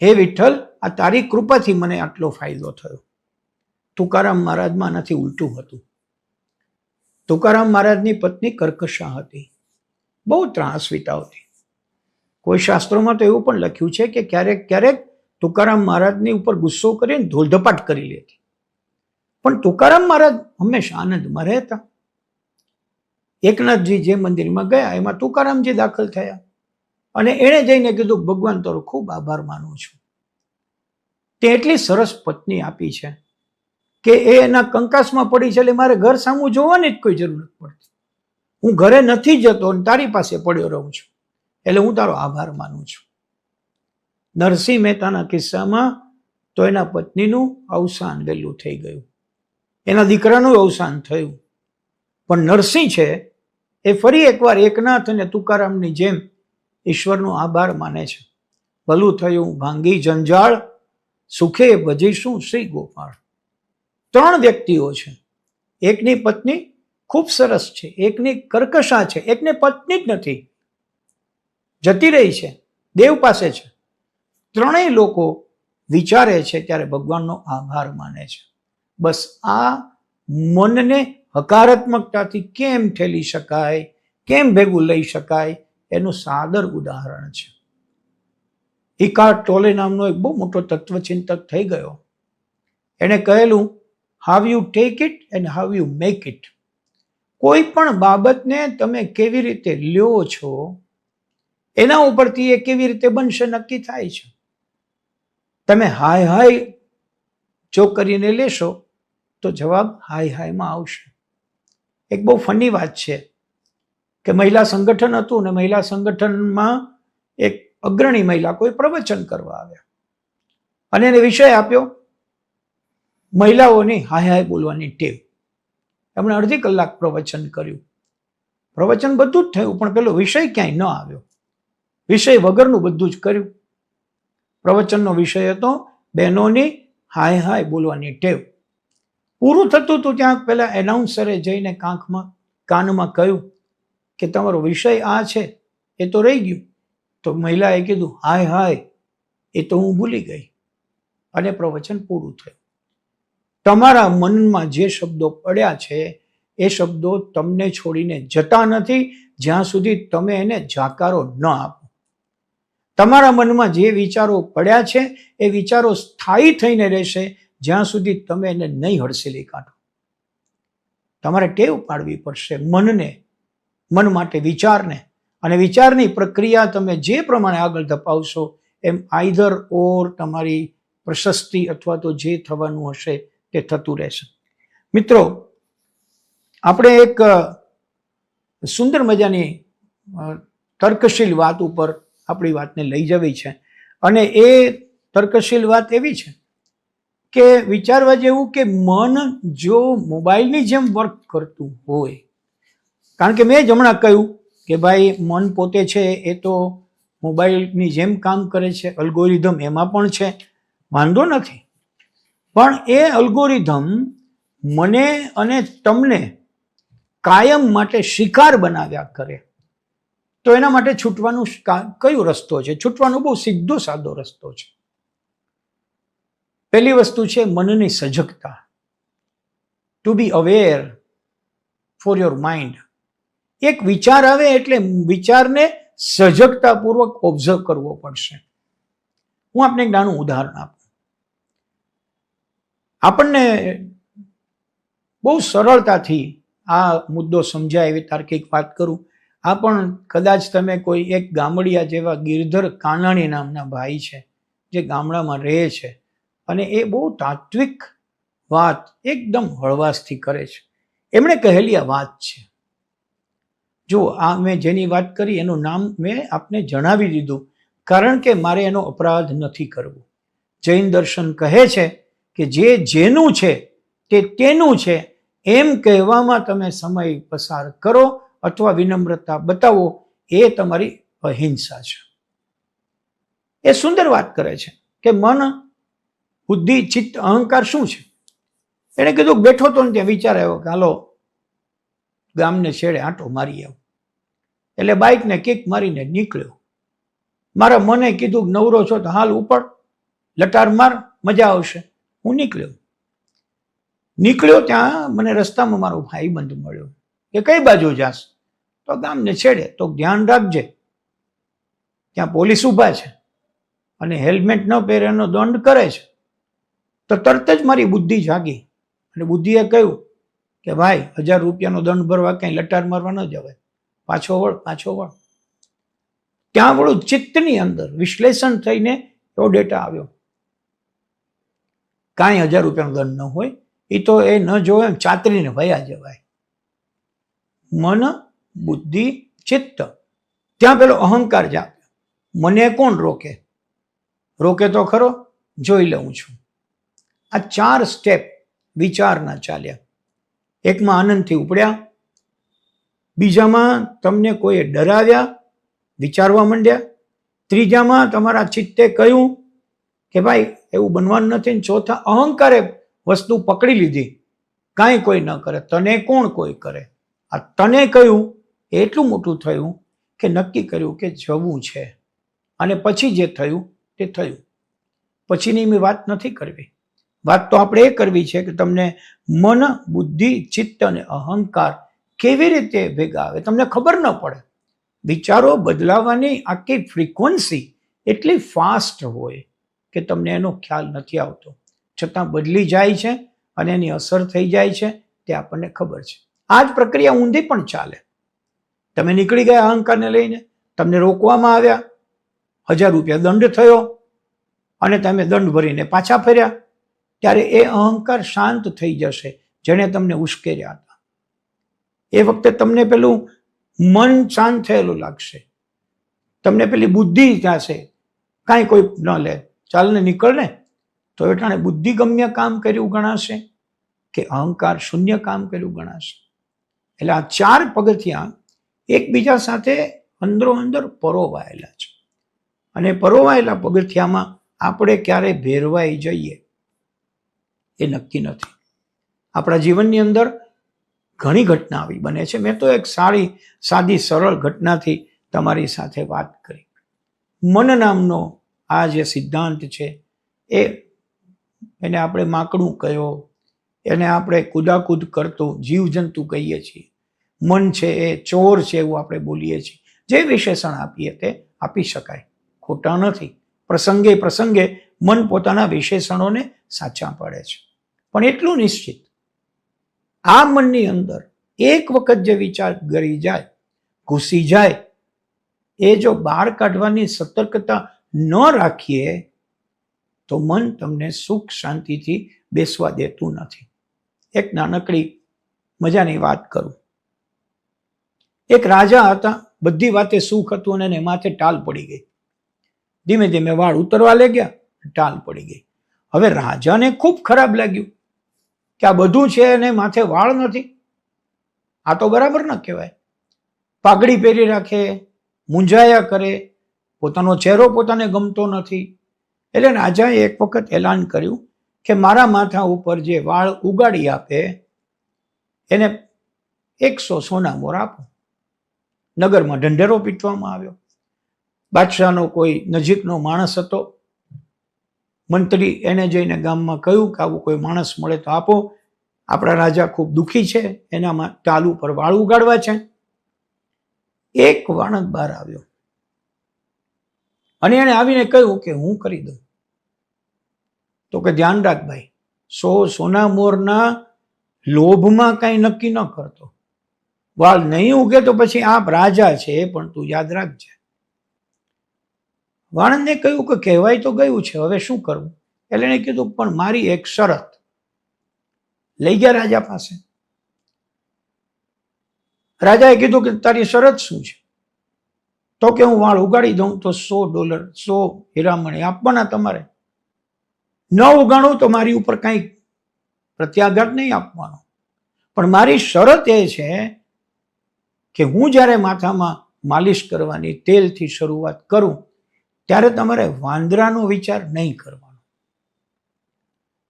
હે વિઠ્ઠલ, આ તારી કૃપાથી મને આટલો ફાયદો થયો. તુકારામ મહારાજમાં નથી, ઉલટું હતું. તુકારામ મહારાજની પત્ની કર્કશા હતી, બહુ ત્રાસ વિતાવતી. કોઈ શાસ્ત્રોમાં તો એવું પણ લખ્યું છે કે ક્યારેક ક્યારેક તુકારામ મહારાજની ઉપર ગુસ્સો કરીને ધોલધપાટ કરી લેતી. પણ તુકારામ મહારાજ હંમેશા આનંદમાં રહેતા. એકનાથજી જે મંદિરમાં ગયા એમાં તુકારામજી દાખલ થયા અને એણે જઈને કીધું, ભગવાન તારો ખૂબ આભાર માનું છું, તે એટલી સરસ પત્ની આપી છે કે એ એના કંકાસમાં પડી છે, એટલે મારે ઘર સામું જોવાની જ કોઈ જરૂર નથી પડતી. હું ઘરે નથી જતો અને તારી પાસે પડ્યો રહું છું, એટલે હું તારો આભાર માનું છું. નરસિંહ મહેતાના કિસ્સામાં તો એના પત્નીનું અવસાન વહેલું થઈ ગયું, એના દીકરાનું અવસાન થયું, પણ નરસિંહ છે એ ફરી એકવાર એકનાથ અને તુકારામની જેમ ઈશ્વરનો આભાર માને છે. ભલું થયું ભાંગી જંજાળ, સુખે ભજીશું શ્રી ગોપાળ. 3 વ્યક્તિઓ છે. એકની પત્ની ખૂબ સરસ છે, એકની કર્કશા છે, એકને પત્ની જ નથી, જતી રહી છે, દેવ પાસે છે. 3 લોકો વિચારે છે ત્યારે ભગવાનનો આભાર માને છે. બસ આ મનને હકારાત્મકતાથી કેમ ઠેલી શકાય, કેમ ભેગું લઈ શકાય, એનું સાદર ઉદાહરણ છે. ઇકાર્ટ ટોલે નામનો એક બહુ મોટો તત્વચિંતક થઈ ગયો. એણે કહેલું, how you take it and how you make it. કોઈ પણ બાબતને તમે કેવી રીતે લ્યો છો એના ઉપરથી એ કેવી રીતે બનશે નક્કી થાય છે. તમે હાય હાય જો કરીને લેશો તો જવાબ હાય હાયમાં આવશે. એક બહુ ફની વાત છે કે મહિલા સંગઠન હતું ને મહિલા સંગઠનમાં એક અગ્રણી મહિલા કોઈ પ્રવચન કરવા આવ્યા અને એને વિષય આપ્યો મહિલાઓની હાય હાય બોલવાની ટેવ. એમણે અડધી કલાક પ્રવચન કર્યું. પ્રવચન બધું જ થયું પણ પેલો વિષય ક્યાંય ન આવ્યો. વિષય વગરનું બધું જ કર્યું. પ્રવચનનો વિષય હતો બહેનોની હાય હાય બોલવાની ટેવ. પૂરું થતું હતું ત્યાં પેલા એનાઉન્સરે જઈને કાનમાં કહ્યું કે તમારો વિષય આ છે, એ તો રહી ગયું. તો મહિલાએ કીધું હાય હાય એ તો હું ભૂલી ગઈ, અને પ્રવચન પૂરું થયું. તમારા મનમાં જે શબ્દો પડ્યા છે એ શબ્દો તમને છોડીને જતા નથી જ્યાં સુધી તમે એને જાકારો ન આપો. તમારા મનમાં જે વિચારો પડ્યા છે એ વિચારો સ્થાયી થઈને રહેશે જ્યાં સુધી તમે એને નહીં હડસેલી કાઢો. તમારે ટેવ પાડવી પડશે મનને, મન માટે વિચારને, અને વિચારની પ્રક્રિયા તમે જે પ્રમાણે આગળ ધપાવશો એમ આઈધર ઓર તમારી પ્રશસ્તિ અથવા તો જે થવાનું હશે તે થતું રહેશે. મિત્રો, આપણે એક સુંદર મજાની તર્કશીલ વાત ઉપર આપણી વાતને લઈ જવી છે, અને એ તર્કશીલ વાત એવી છે કે વિચારવા જેવું કે મન જો મોબાઈલની જેમ વર્ક કરતું હોય, કારણ કે મેં જ હમણાં કહ્યું કે ભાઈ મન પોતે છે એ તો મોબાઈલની જેમ કામ કરે છે, અલ્ગોરિધમ એમાં પણ છે, વાંધો નથી, પણ એ અલ્ગોરિધમ મને અને તમને કાયમ માટે શિકાર બનાવ્યા કરે તો એના માટે છૂટવાનું કયો રસ્તો છે? છૂટવાનો બહુ સીધો સાદો રસ્તો છે. પહેલી વસ્તુ છે મનની સજગતા. To be aware for your mind. એક વિચાર આવે એટલે વિચારને સજગતાપૂર્વક ઓબ્ઝર્વ કરવો પડશે. હું આપને એક નાનું ઉદાહરણ આપું. આપણને બહુ સરળતાથી આ મુદ્દો સમજાય એવી તાર્કિક વાત કરું. આ પણ કદાચ તમે કોઈ એક ગામડિયા જેવા ગિરધર કાનાણી નામના ભાઈ છે જે ગામડામાં રહે છે અને એ બહુ તાત્વિક વાત એકદમ હળવાશથી કરે છે. એમણે કહેલી આ વાત છે. જો આ મેં જેની વાત કરી એનું નામ મેં આપને જણાવી દીધું કારણ કે મારે એનો અપરાધ નથી કરવો. જૈન દર્શન કહે છે કે જે જેનું છે તે તેનું છે એમ કહેવામાં તમે સમય પસાર કરો અથવા વિનમ્રતા બતાવો એ તમારી અહિંસા છે. એ સુંદર વાત કરે છે કે મન, બુદ્ધિ, ચિત્ત, અહંકાર શું છે? એને કીધું બેઠો તો ને ત્યાં વિચાર આવ્યો કે હાલો ગામને છેડે આંટો મારી આવો. એટલે બાઇકને કિક મારીને નીકળ્યો. મારા મને કીધું નવરો છો તો હાલ ઉપર, લટાર માર, મજા આવશે. હું નીકળ્યો ત્યાં મને રસ્તામાં મારો ભાઈબંધ મળ્યો કે કઈ બાજુ જાસ? તો ગામને છેડે. તો ધ્યાન રાખજે, ત્યાં પોલીસ ઊભા છે અને હેલ્મેટ ન પહેરે એનો દંડ કરે છે. તો તરત જ મારી બુદ્ધિ જાગી અને બુદ્ધિએ કહ્યું કે ભાઈ, 1000 રૂપિયાનો દંડ ભરવા ક્યાંય લટાર મારવા ન જવાય, પાછો વળ. ત્યાં વળું ચિત્તની અંદર વિશ્લેષણ થઈને એવો ડેટા આવ્યો, કાંઈ 1000 રૂપિયાનો દંડ ન હોય, એ તો એ ન જોવે એમ ચાતરીને વયા જવાય. મન, બુદ્ધિ, ચિત્ત, ત્યાં પેલો અહંકાર જાગ્યો. મને કોણ રોકે? રોકે તો ખરો, જોઈ લઉં છું. આ 4 સ્ટેપ વિચારના ચાલ્યા. એકમાં આનંદથી ઉપડ્યા, બીજામાં તમને કોઈએ ડરાવ્યા, વિચારવા માંડ્યા, ત્રીજામાં તમારા ચિત્તે કહ્યું કે ભાઈ એવું બનવાનું નથી, ચોથા અહંકારે વસ્તુ પકડી લીધી, કાંઈ કોઈ ન કરે, તને કોણ કોઈ કરે. આ તને કહ્યું એટલું મોટું થયું કે નક્કી કર્યું કે જવું છે, અને પછી જે થયું તે થયું. પછીની મેં વાત નથી કરવી. વાત તો આપણે એ કરવી છે કે તમને મન, બુદ્ધિ, ચિત્ત અને અહંકાર કેવી રીતે ભેગા આવે તમને ખબર ન પડે. વિચારો બદલાવાની આખી ફ્રીક્વન્સી એટલી ફાસ્ટ હોય કે તમને એનો ખ્યાલ નથી આવતો, છતાં બદલી જાય છે અને એની અસર થઈ જાય છે, તે આપણને ખબર છે. આ જ પ્રક્રિયા ઊંધી પણ ચાલે. તમે નીકળી ગયા અહંકારને લઈને, તમને રોકવામાં આવ્યા, 1000 રૂપિયા દંડ થયો અને તમે દંડ ભરીને પાછા ફર્યા, ત્યારે એ અહંકાર શાંત થઈ જશે જેણે તમને ઉશ્કેર્યા હતા. એ વખતે તમને પેલું મન શાંત થયેલું લાગશે, તમને પેલી બુદ્ધિ થશે, કાંઈ કોઈ ન લે, ચાલ ને નીકળ ને. તો એટલે બુદ્ધિગમ્ય કામ કર્યું ગણાશે કે અહંકાર શૂન્ય કામ કર્યું ગણાશે. એટલે આ 4 પગથિયાં એકબીજા સાથે અંદરો અંદર પરોવાયેલા છે, અને પરોવાયેલા પગથિયામાં આપણે ક્યારે ભેરવાઈ જઈએ એ નક્કી નથી. આપણા જીવનની અંદર ઘણી ઘટના આવી બને છે. મેં તો એક સાદી સરળ ઘટનાથી તમારી સાથે વાત કરી. મન નામનો આ જે સિદ્ધાંત છે, એને આપણે માકડું કહ્યો, એને આપણે કુદાકૂદ કરતું જીવજંતુ કહીએ છીએ. મન છે એ ચોર છે એવું આપણે બોલીએ છીએ. જે વિશેષણ આપીએ તે આપી શકાય, ખોટા નથી. પ્રસંગે મન પોતાના વિશેષણોને સાચા પડે છે. પણ એટલું નિશ્ચિત, આ મનની અંદર એક વખત જે વિચાર ગરી જાય, ઘૂસી જાય, એ જો બહાર કાઢવાની સતર્કતા ન રાખીએ તો મન તમને સુખ શાંતિથી બેસવા દેતું નથી. એક નાનકડી મજાની વાત કરું. એક રાજા હતા, બધી વાતે સુખ હતું અને એને માથે ટાલ પડી ગઈ. ધીમે ધીમે વાળ ઉતરવા લાગ્યા, ટાલ પડી ગઈ. હવે રાજાને ખૂબ ખરાબ લાગ્યું કે આ બધું છે અને માથે વાળ નથી, આ તો બરાબર ન કહેવાય. પાઘડી પહેરી રાખે, મૂંઝાયા કરે, પોતાનો ચહેરો પોતાને ગમતો નથી. એટલે રાજાએ એક વખત એલાન કર્યું કે મારા માથા ઉપર જે વાળ ઉગાડી આપે એને 100 સોના મોર આપો. નગરમાં ઢંઢેરો પીટવામાં આવ્યો. બાદશાહનો કોઈ નજીકનો માણસ હતો, મંત્રી, એને જઈને ગામમાં કહ્યું કે આવું કોઈ માણસ મળે તો આપો, આપણા રાજા ખૂબ દુઃખી છે, એનામાં ટાલ ઉપર વાળ ઉગાડવા છે. એક વાણંદ બહાર આવ્યો અને એને આવીને કહ્યું કે હું કરી દઉં. તો કે ધ્યાન રાખ ભાઈ, 100 સોના મોરના લોભમાં કઈ નક્કી ન કરતો. વાળ નહીં ઉગે તો પછી આપ રાજા છે, પણ તું યાદ રાખજે. વાણંદને કહ્યું કે કહેવાય તો ગયું છે, હવે શું કરવું? એટલે એને કીધું પણ મારી એક શરત. લઈ ગયા રાજા પાસે. રાજાએ કીધું કે તારી શરત શું છે? તો કે હું વાળ ઉગાડી દઉં તો $100 100 હીરામણી આપવાના તમારે. ન ઉગાડું તો મારી ઉપર કઈ પ્રત્યાઘાત નહીં આપવાનો, પણ મારી શરત એ છે કે હું જ્યારે માથામાં માલિશ કરવાની તેલથી શરૂઆત કરું ત્યારે તમારે વાંદરાનો વિચાર નહીં કરવાનો.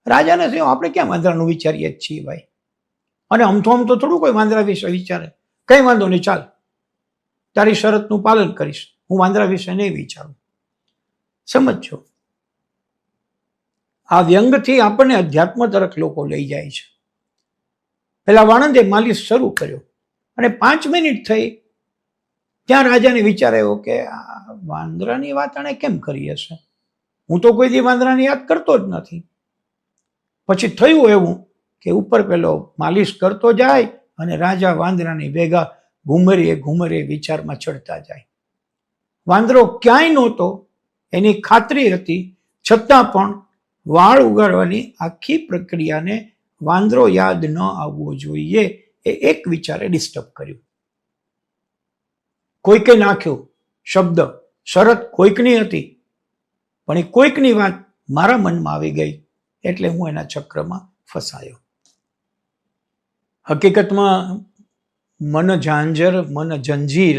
રાજાને થયું આપણે ક્યાં વાંદરાનું વિચારીએ જ છીએ ભાઈ, અને આમ તો થોડું કોઈ વાંદરા વિશે વિચારે. કઈ વાંધો નહીં, ચાલ તારી શરતનું પાલન કરીશ, હું વાંદરા વિશે નહીં વિચારું. સમજો, આ વ્યંગથી આપણને અધ્યાત્મ તરફ લોકો લઈ જાય છે. પેલા વાણંદે માલિશ શરૂ કર્યો અને 5 મિનિટ થઈ ત્યાં રાજાને વિચાર આવ્યો કે આ વાંદરાની વાત આણે કેમ કરી હશે, હું તો કોઈ દી વાંદરાની યાદ કરતો જ નથી. પછી થયું એવું કે ઉપર પેલો માલિશ કરતો જાય અને રાજા વાંદરાની ભેગા ઘુમરે વિચારમાં ચડતા જાય. વાંદરો ક્યાંય નહોતો એની ખાતરી હતી, છતાં પણ વાળ ઉગાડવાની આખી પ્રક્રિયાને વાંદરો યાદ ન આવવો જોઈએ એ એક વિચારે ડિસ્ટર્બ કર્યું. કોઈકે નાખ્યો શબ્દ, શરત કોઈકની હતી, પણ એ કોઈકની વાત મારા મનમાં આવી ગઈ એટલે હું એના ચક્રમાં ફસાયો. હકીકતમાં મન ઝાંઝર મન જંજીર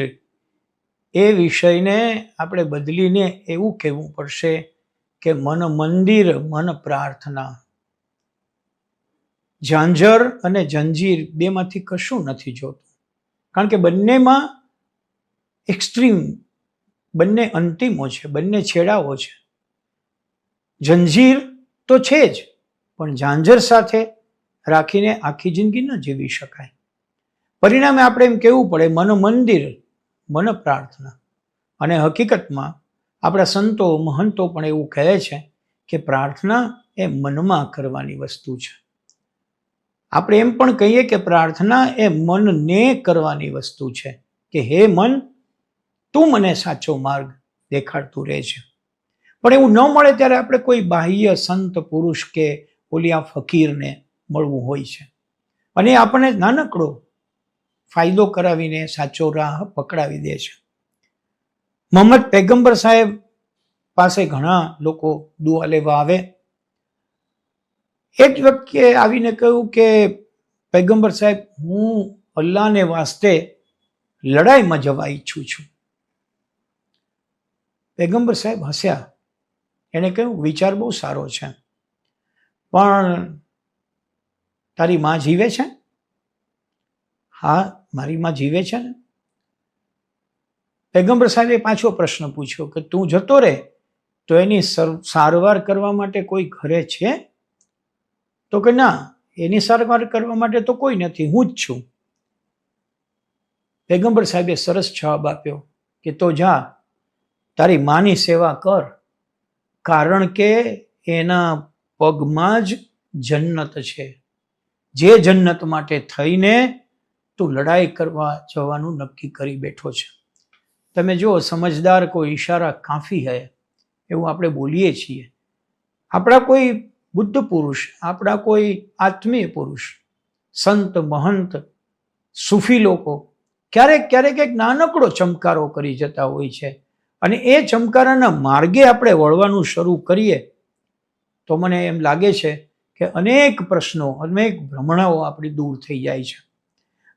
એ વિષયને આપણે બદલીને એવું કહેવું પડશે કે મન મંદિર મન પ્રાર્થના. ઝાંઝર અને જંજીર બેમાંથી કશું નથી જોતું, કારણ કે બંનેમાં એક્સ્ટ્રીમ, બંને અંતિમો છે, બંને છેડાઓ છે. જંજીર તો છે જ, પણ ઝાંઝર સાથે રાખીને આખી જિંદગી ન જીવી શકાય. પરિણામે આપણે એમ કહેવું પડે મન મંદિર મન પ્રાર્થના. અને હકીકતમાં આપણા સંતો મહંતો પણ એવું કહે છે કે પ્રાર્થના એ મનમાં કરવાની વસ્તુ છે. આપણે એમ પણ કહીએ કે પ્રાર્થના એ મનને કરવાની વસ્તુ છે કે હે મન, તું મને સાચો માર્ગ દેખાડતું રહે છે. પણ એવું ન મળે ત્યારે આપણે કોઈ બાહ્ય સંત પુરુષ કે ઓલિયા ફકીરને મળવું હોય છે, અને આપણને નાનકડો ફાયદો કરાવીને સાચો રાહ પકડાવી દે છે. મોહમ્મદ પૈગંબર સાહેબ પાસે ઘણા લોકો દુઆ લેવા આવે. એક વ્યક્તિએ આવીને કહ્યું કે પૈગંબર સાહેબ, હું અલ્લાહને વાસ્તે લડાઈમાં જવા ઈચ્છું છું. પૈગંબર સાહેબ હસ્યા. એને કહ્યું વિચાર બહુ સારો છે, પણ તારી માં જીવે છે? હા, મારી માં જીવે છે ને. પૈગંબર સાહેબે પાછો પ્રશ્ન પૂછ્યો કે તું જતો રહે તો એની સારવાર કરવા માટે કોઈ ઘરે છે? તો કે ના, એની સારવાર કરવા માટે તો કોઈ નથી, હું જ છું. પૈગંબર સાહેબે સરસ જવાબ આપ્યો કે તો જા, તારી માની સેવા કર, કારણ કે એના પગમાં જ જન્નત છે. જે જન્નત માટે થઈને તું લડાઈ કરવા જવાનું નક્કી કરી બેઠો છે. તમે જો, સમજદાર કોઈ ઈશારા કાફી હૈ એવું આપણે બોલીએ છીએ. આપણા કોઈ બુદ્ધ પુરુષ, આપણા કોઈ આત્મીય પુરુષ, સંત મહંત સૂફી લોકો ક્યારેક ક્યારેક એક નાનકડો ચમકારો કરી જતા હોય છે, અને એ ચમકારાના માર્ગે આપણે વળવાનું શરૂ કરીએ તો મને એમ લાગે છે કે અનેક પ્રશ્નો, અનેક ભ્રમણાઓ આપણી દૂર થઈ જાય છે.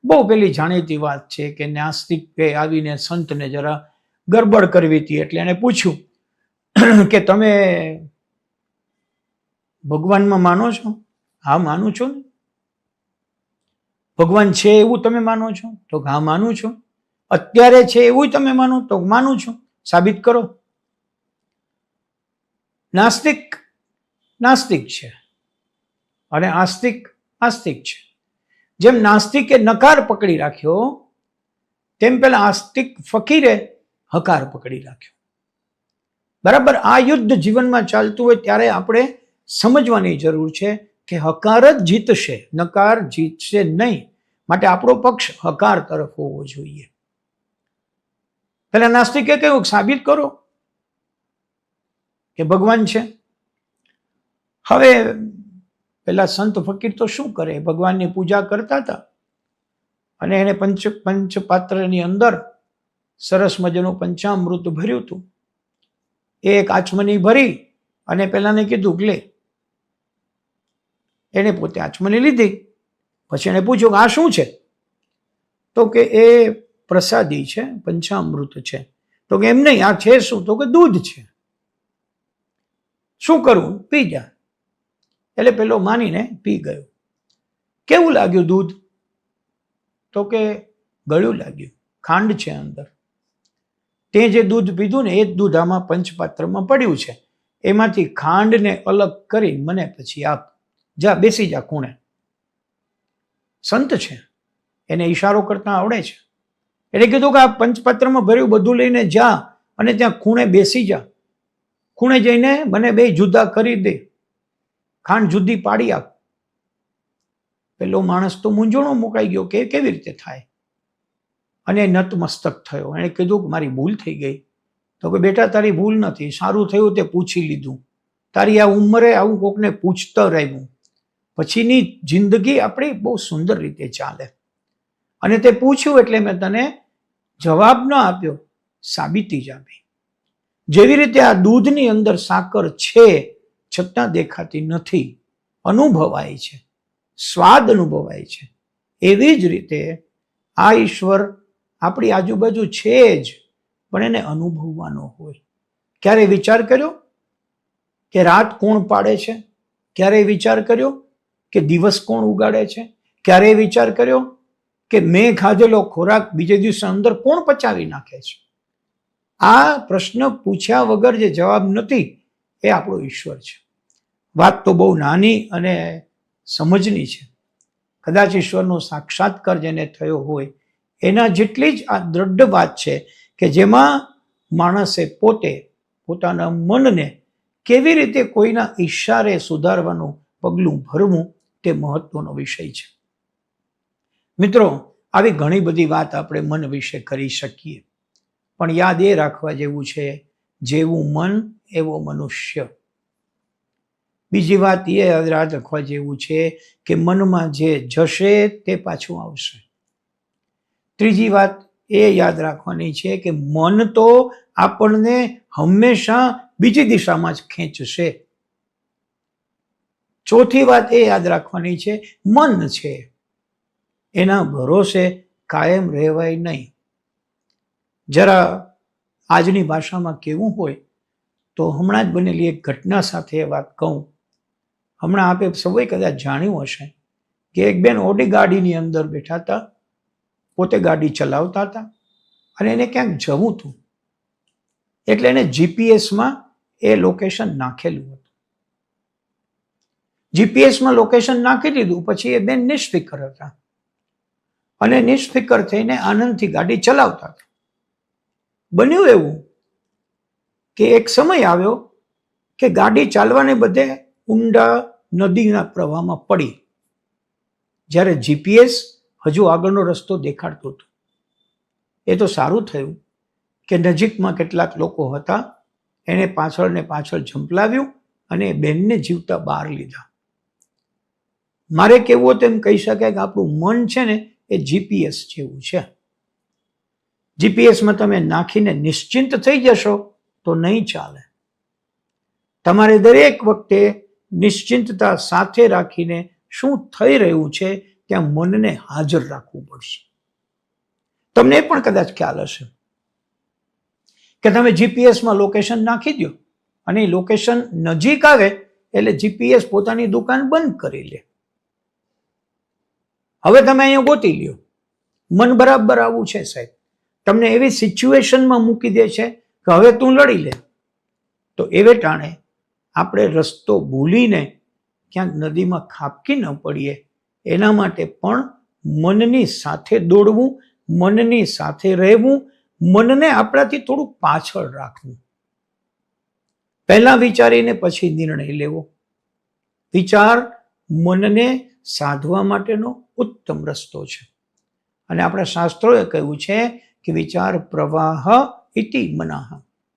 બહુ પેલી જાણીતી વાત છે કે નાસ્તિકે આવીને સંતને જરા ગરબડ કરવી હતી, એટલે એને પૂછ્યું કે તમે ભગવાનમાં માનો છો? હા, માનું છું ને. ભગવાન છે એવું તમે માનો છો? તો હા, માનું છું. અત્યારે છે એવું તમે માનો? તો માનું છું. સાબિત કરો. નાસ્તિક નાસ્તિક છે અને આસ્તિક આસ્તિક છે. જેમ નાસ્તિકે નકાર પકડી રાખ્યો, તેમ પેલા આસ્તિક ફકીરે હકાર પકડી રાખ્યો. બરાબર, આ યુદ્ધ જીવનમાં ચાલતું હોય ત્યારે આપણે સમજવાની જરૂર છે કે હકાર જ જીતશે, નકાર જીતશે નહીં. માટે આપણો પક્ષ હકાર તરફ હોવો જોઈએ. પેલા નાસ્તિકે કહ્યું સાબિત કરો કે ભગવાન છે. હવે પેલા સંત ફકીર તો શું કરે, ભગવાનની પૂજા કરતા હતા, અને એને પંચપાત્રની અંદર સરસ મજાનું પંચામૃત ભર્યું હતું. એક આચમની ભરી અને પેલાને કીધું લે. એને પોતે આચમની લીધી. પછી એને પૂછ્યું કે આ શું છે? તો કે એ પ્રસાદી છે, પંચામૃત છે. તો કે એમ નહીં, આ છે શું? તો કે દૂધ છે. શું કરવું? પી જા. એટલે પેલો માનીને પી ગયો. કેવું લાગ્યું દૂધ? તો કે ગળ્યું લાગ્યું, ખાંડ છે અંદર. તે જે દૂધ પીધું ને એ જ દૂધ આમાં પંચપાત્રમાં પડ્યું છે. એમાંથી ખાંડને અલગ કરી મને પછી આપ. જા બેસી જા ખૂણે. સંત છે, એને ઈશારો કરતા આવડે છે. એટલે કીધું કે આ પંચપાત્રમાં ભર્યું બધું લઈને જા અને ત્યાં ખૂણે બેસી જા. ખૂણે જઈને મને બે જુદા કરી દે, ખાંડ જુદી પાડી આપ. પેલો માણસ તો મૂંઝવણો મુકાઈ ગયો કે કેવી રીતે થાય, અને નતમસ્તક થયો. એણે કીધું કે મારી ભૂલ થઈ ગઈ. તો કે બેટા તારી ભૂલ નથી, સારું થયું તે પૂછી લીધું. તારી આ ઉંમરે આવું કોકને પૂછતા રહેવું, પછીની જિંદગી આપણી બહુ સુંદર રીતે ચાલે. અને તે પૂછ્યું એટલે મેં તને જવાબ ન આપ્યો, સાબિતી જ આપી. જેવી રીતે આ દૂધની અંદર સાકર છે છતાં દેખાતી નથી, અનુભવાય છે, સ્વાદ અનુભવાય છે, એવી જ રીતે આ ઈશ્વર આપણી આજુબાજુ છે જ, પણ એને અનુભવવાનો હોય. ક્યારે વિચાર કર્યો કે રાત કોણ પાડે છે? ક્યારે વિચાર કર્યો કે દિવસ કોણ ઉગાડે છે? ક્યારે વિચાર કર્યો કે મેં ખાધેલો ખોરાક બીજે દિવસે અંદર કોણ પચાવી નાખે છે? આ પ્રશ્ન પૂછ્યા વગર જે જવાબ નથી, એ આપણો ઈશ્વર છે. વાત તો બહુ નાની અને સમજની છે. કદાચ ઈશ્વરનો સાક્ષાત્કાર જેને થયો હોય એના જેટલી જ આ દ્રઢ વાત છે કે જેમાં માણસે પોતે પોતાના મનને કેવી રીતે કોઈના ઈશારે સુધારવાનું પગલું ભરવું, તે મહત્વનો વિષય છે. મિત્રો, આવી ઘણી બધી વાત આપણે મન વિશે કરી શકીએ, પણ યાદ એ રાખવા જેવું છે, જેવું મન એવો મનુષ્ય. બીજી વાત એ યાદ રાખવા જેવું છે કે મનમાં જે જશે તે પાછું આવશે. ત્રીજી વાત એ યાદ રાખવાની છે કે મન તો આપણને હંમેશા બીજી દિશામાં જ ખેંચશે. ચોથી વાત એ યાદ રાખવાની છે, મન છે એના ભરોસે કાયમ રહેવાય નહીં. જરા આજની ભાષામાં કેવું હોય તો હમણાં જ બનેલી એક ઘટના સાથે એ વાત કહું. હમણાં આપે સૌએ કદાચ જાણ્યું હશે કે એક બેન ઓડી ગાડીની અંદર બેઠા હતા, પોતે ગાડી ચલાવતા હતા અને એને ક્યાંક જવું હતું, એટલે એને જીપીએસમાં એ લોકેશન નાખેલું હતું. જીપીએસમાં લોકેશન નાખી દીધું પછી એ બેન નિષ્ફિકર હતા અને નિષ્ફિકર થઈને આનંદથી ગાડી ચલાવતા હતા. બન્યું એવું કે એક સમય આવ્યો કે ગાડી ચાલવાને બદલે ઊંડા નદીના પ્રવાહમાં પડી, જ્યારે જીપીએસ હજુ આગળનો રસ્તો દેખાડતો હતો. એ તો સારું થયું કે નજીકમાં કેટલાક લોકો હતા, એને પાછળ ને પાછળ ઝંપલાવ્યું અને બેનને જીવતા બહાર લીધા. મારે કેવું તેમ કહી શકાય કે આપણું મન છે ને એ જીપીએસ જેવું છે. જીપીએસમાં તમે નાખીને નિશ્ચિંત થઈ જશો તો નહીં ચાલે. તમારે દરેક વખતે નિશ્ચિંતતા સાથે રાખીને શું થઈ રહ્યું છે ત્યાં મનને હાજર રાખવું પડશે. તમને પણ કદાચ ખ્યાલ હશે કે તમે જીપીએસમાં લોકેશન નાખી દો અને લોકેશન નજીક આવે એટલે જીપીએસ પોતાની દુકાન બંધ કરી લે. હવે તમે અહીંયા ગોતી લ્યો, મન બરાબર આવું છે સાહેબ, તમને એવી સિચ્યુએશનમાં મૂકી દે છે કે હવે તું લડી લે. તો એવે ટાણે આપણે રસ્તો ભૂલીને ક્યાંક નદીમાં ખાબકી ન પડીએ, એના માટે પણ મનની સાથે દોડવું, મનની સાથે રહેવું, મનને આપણાથી થોડું પાછળ રાખવું. પહેલા વિચારીને પછી નિર્ણય લેવો. વિચાર મનને સાધવા માટેનો ઉત્તમ રસ્તો છે. અને આપણા શાસ્ત્રોએ કહ્યું છે કે વિચાર પ્રવાહ ઇતિ મનઃ.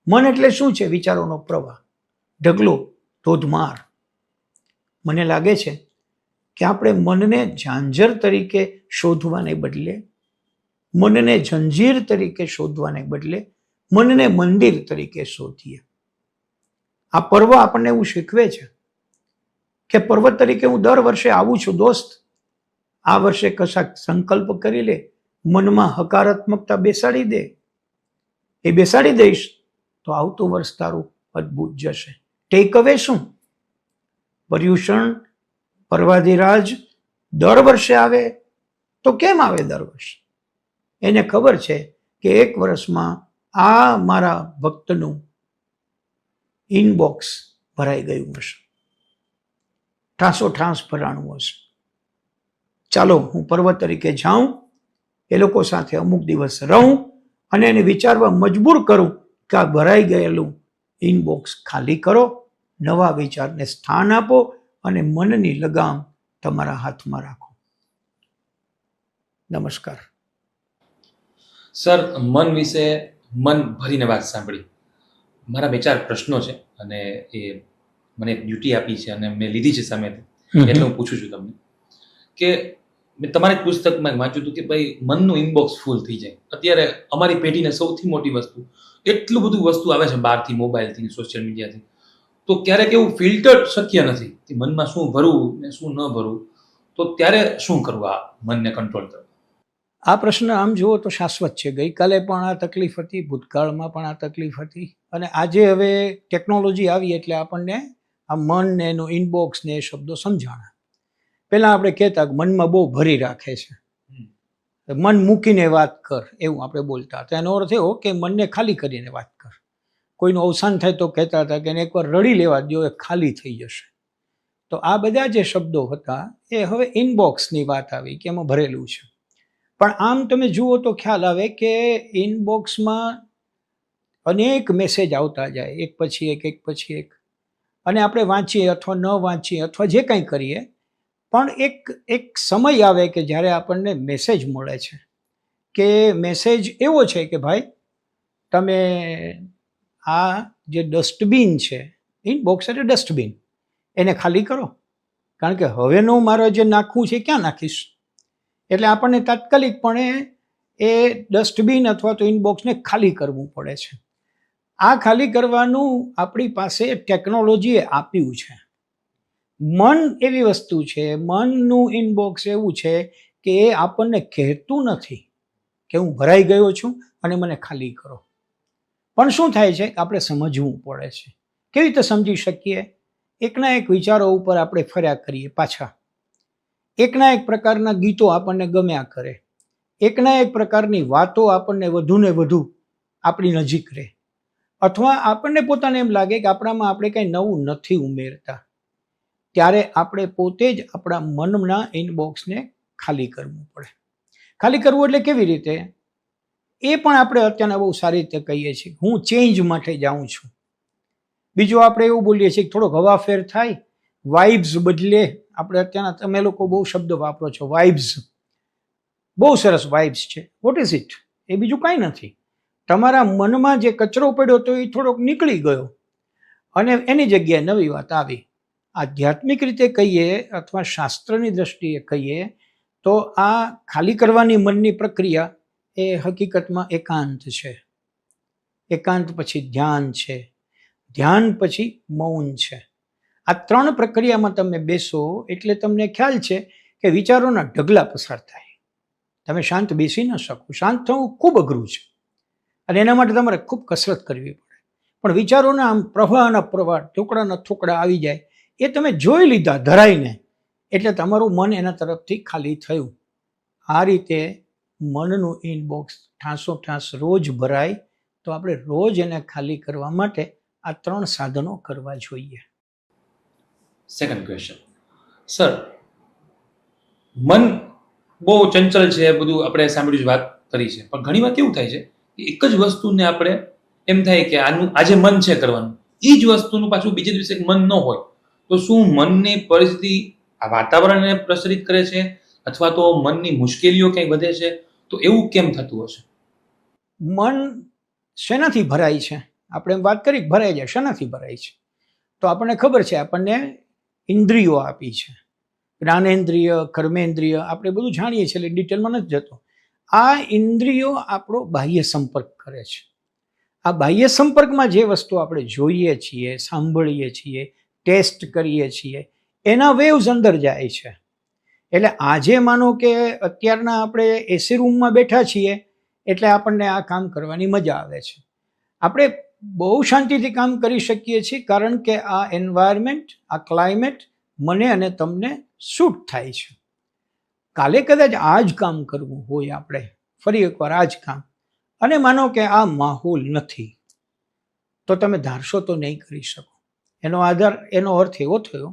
મન એટલે શું છે? વિચારોનો પ્રવાહ, ઢગલો, ધોધમાર. મને લાગે છે કે આપણે મનને ઝાંઝર તરીકે શોધવાને બદલે, મનને જંજીર તરીકે શોધવાને બદલે મનને મંદિર તરીકે શોધીએ. આ પર્વ આપણને એવું શીખવે છે કે પર્વત તરીકે હું દર વર્ષે આવું છું દોસ્ત, આ વર્ષે કશાક સંકલ્પ કરી લે, મનમાં હકારાત્મકતા બેસાડી દે. એ બેસાડી દઈશ તો આવતું વર્ષ તારું અદ્ભુત જશે. ટેક અવે શું? પર્યુષણ, પર્વાધિરાજ દર વર્ષે આવે તો કેમ આવે દર વર્ષે? એને ખબર છે કે એક વર્ષમાં આ મારા ભક્તનું ઇનબોક્સ ભરાઈ ગયું હશે, ઠાસો ભરાણું હશે. ચાલો હું પર્વ તરીકે જાઉં, એ લોકો સાથે અમુક દિવસ રહું અને એને વિચારવા મજબૂર કરું કે આ ભરાઈ ગયેલું ઇનબોક્સ ખાલી કરો, નવા વિચારને સ્થાન આપો અને મનની લગામ તમારા હાથમાં રાખો. નમસ્કાર. સર, મન વિશે મન ભરીને વાત સાંભળી. મારા 2-4 પ્રશ્નો છે અને એ મને એક ડ્યુટી આપી છે અને મેં લીધી છે સામેથી, એટલે હું પૂછું છું તમને કે મેં તમારી પુસ્તકમાં વાંચ્યું હતું કે ભાઈ મનનું ઇનબોક્સ ફૂલ થઈ જાય. અત્યારે અમારી પેઢીને સૌથી મોટી વસ્તુ, એટલું બધું વસ્તુ આવે છે બહારથી, મોબાઈલથી, સોશિયલ મીડિયાથી, તો ક્યારેક એવું ફિલ્ટર શક્ય નથી કે મનમાં શું ભરવું ને શું ન ભરવું. તો ત્યારે શું કરવું આ મનને કંટ્રોલ કરવા? આ પ્રશ્ન આમ જુઓ તો શાશ્વત છે. ગઈકાલે પણ આ તકલીફ હતી, ભૂતકાળમાં પણ આ તકલીફ હતી, અને આજે હવે ટેકનોલોજી આવી એટલે આપણને આ મન ને એનું ઇનબોક્સ ને એ શબ્દો સમજાણા. પહેલાં આપણે કહેતા કે મનમાં બહુ ભરી રાખે છે, મન મૂકીને વાત કર, એવું આપણે બોલતા હતા. એનો અર્થ એવો કે મનને ખાલી કરીને વાત કર. કોઈનું અવસાન થાય તો કહેતા હતા કે એને એકવાર રડી લેવા દો, એ ખાલી થઈ જશે. તો આ બધા જે શબ્દો હતા એ હવે ઇનબોક્સની વાત આવી કે એમાં ભરેલું છે. પણ આમ તમે જુઓ તો ખ્યાલ આવે કે ઇનબોક્સમાં અનેક મેસેજ આવતા જાય, એક પછી એક, અને આપણે વાંચીએ અથવા ન વાંચીએ અથવા જે કંઈ કરીએ, પણ એક સમય આવે કે જ્યારે આપણને મેસેજ મળે છે કે મેસેજ એવો છે કે ભાઈ તમે આ જે ડસ્ટબિન છે, ઇનબોક્સ એટલે ડસ્ટબિન, એને ખાલી કરો, કારણ કે હવેનું મારે જે નાખવું છે ક્યાં નાખીશ. એટલે આપણને તાત્કાલિકપણે એ ડસ્ટબિન અથવા તો ઇનબોક્સને ખાલી કરવું પડે છે. આ ખાલી કરવાનું આપણી પાસે ટેકનોલોજીએ આપ્યું છે. મન એવી વસ્તુ છે, મનનું ઇનબોક્સ એવું છે કે એ આપણને કહેતું નથી કે હું ભરાઈ ગયો છું અને મને ખાલી કરો. પણ શું થાય છે કે આપણે સમજવું પડે છે. કેવી રીતે સમજી શકીએ? એકના એક વિચારો ઉપર આપણે ફર્યા કરીએ પાછા, એકના એક પ્રકારના ગીતો આપણને ગમ્યા કરે, એકના એક પ્રકારની વાતો આપણને વધુ ને વધુ આપણી નજીક રહે, અથવા આપણને પોતાને એમ લાગે કે આપણામાં આપણે કંઈ નવું નથી ઉમેરતા, ત્યારે આપણે પોતે જ આપણા મનના ઇનબોક્સને ખાલી કરવું પડે. ખાલી કરવું એટલે કેવી રીતે? એ પણ આપણે અત્યારના બહુ સારી રીતે કહીએ છીએ, હું ચેન્જ માટે જાઉં છું. બીજું આપણે એવું બોલીએ છીએ કે થોડોક હવાફેર થાય, વાઇબ્સ બદલે. આપણે અત્યારના તમે લોકો બહુ શબ્દ વાપરો છો, વાઇબ્સ, બહુ સરસ વાઇબ્સ છે. What is it? એ બીજું કાંઈ નથી. તમારા મનમાં જે કચરો પડ્યો હતો એ થોડોક નીકળી ગયો અને એની જગ્યાએ નવી વાત આવી. આધ્યાત્મિક રીતે કહીએ અથવા શાસ્ત્રની દ્રષ્ટિએ કહીએ તો આ ખાલી કરવાની મનની પ્રક્રિયા એ હકીકતમાં એકાંત છે. એકાંત પછી ધ્યાન છે, ધ્યાન પછી મૌન છે. આ 3 પ્રક્રિયામાં તમે બેસો એટલે તમને ખ્યાલ છે કે વિચારોના ઢગલા પસાર થાય. તમે શાંત બેસી ન શકો. શાંત થવું ખૂબ અઘરું છે અને એના માટે તમારે ખૂબ કસરત કરવી પડે. પણ વિચારોના આમ પ્રવાહના પ્રવાહ, ટુકડાના ટુકડા આવી જાય, એ તમે જોઈ લીધા ધરાઈને, એટલે તમારું મન એના તરફથી ખાલી થયું. આ રીતે મનનું ઇનબોક્સ ઠાંસો રોજ ભરાય. તો આપણે રોજ એને ખાલી કરવા માટે આ 3 સાધનો કરવા જોઈએ. સેકન્ડ ક્વેશ્ચન, સર, મન બહુ ચંચલ છે, બધું આપણે સાંભળ્યું, વાત કરી છે, પણ ઘણી વાર કેવું થાય છે કે એક જ વસ્તુને આપણે એમ થાય કે આનું આજે મન છે કરવાનું, એ જ વસ્તુનું પાછું બીજે દિવસે મન ન હોય, તો શું મનની પરિસ્થિતિ આ વાતાવરણને પ્રસરિત કરે છે અથવા તો મનની મુશ્કેલીઓ કંઈ વધે છે? તો એવું કેમ થતું હશે? મન શેનાથી ભરાય છે? આપણે વાત કરી ભરાઈ જાય, શેનાથી ભરાય છે? તો આપણને ખબર છે, આપણને ઇન્દ્રિયો આપી છે, જ્ઞાનેન્દ્રિય, કર્મેન્દ્રિય, આપણે બધું જાણીએ છીએ એટલે ડિટેલમાં નથી જતો. આ ઇન્દ્રિયો આપણો બાહ્ય સંપર્ક કરે છે. આ બાહ્ય સંપર્કમાં જે વસ્તુ આપણે જોઈએ છીએ, સાંભળીએ છીએ, ટેસ્ટ કરીએ છીએ, એના વેવ્સ અંદર જાય છે. એટલે આજે માનો કે અત્યારના આપણે એસી રૂમમાં બેઠા છીએ એટલે આપણને આ કામ કરવાની મજા આવે છે. આપણે બહુ શાંતિથી કામ કરી શકીએ છીએ કારણ કે આ એન્વાયરમેન્ટ, આ ક્લાઇમેટ મને અને તમને સૂટ થાય છે. કાલે કદાચ આ જ કામ કરવું હોય, આપણે ફરી એકવાર આ જ કામ, અને માનો કે આ માહોલ નથી, તો તમે ધારશો તો નહીં કરી શકો. એનો અર્થ એવો થયો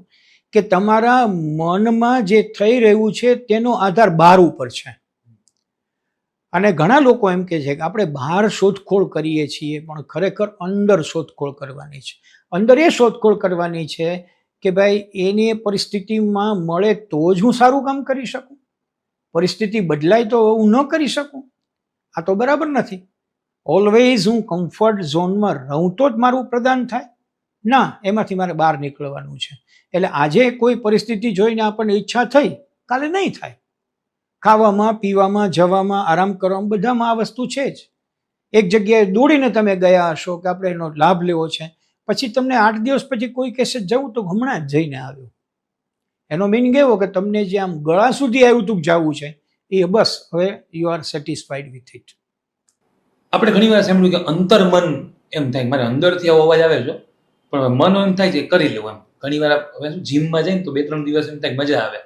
કે તમારા મનમાં જે થઈ રહ્યું છે તેનો આધાર બહાર ઉપર છે. અને ઘણા લોકો એમ કહે છે કે આપણે બહાર શોધખોળ કરીએ છીએ, પણ ખરેખર અંદર શોધખોળ કરવાની છે. અંદર એ શોધખોળ કરવાની છે કે ભાઈ એની પરિસ્થિતિમાં મળે તો જ હું સારું કામ કરી શકું. પરિસ્થિતિ બદલાય તો હું ન કરી શકું. આ તો બરાબર નથી. ઓલવેઝ હું કમ્ફર્ટ ઝોનમાં રહું તો જ મારું પ્રદાન થાય ના, એમાંથી મારે બહાર નીકળવાનું છે. એટલે આજે કોઈ પરિસ્થિતિ જોઈને આપણને ઈચ્છા થઈ, કાલે નહીં થાય. ખાવામાં, પીવામાં, જવામાં, આરામ કરવામાં બધામાં આ વસ્તુ છે જ. એક જગ્યાએ દોડીને તમે ગયા હશો કે આપણે એનો લાભ લેવો છે, પછી તમને 8 દિવસ પછી કોઈ કહેશે જવું તો હમણાં જ જઈને આવ્યો. એનો મિનિંગ એવો કે તમને જે આમ ગળા સુધી આવ્યું હતું જવું છે એ બસ હવે you are satisfied with it. આપણે ઘણી વાર સાંભળ્યું કે અંતર્મન એમ થાય મારે અંદરથી આવો અવાજ આવે છે, પણ મન એમ થાય છે કરી લેવું એમ. ઘણી વાર હવે શું જીમમાં જઈને તો 2-3 દિવસ એમ થાય મજા આવે,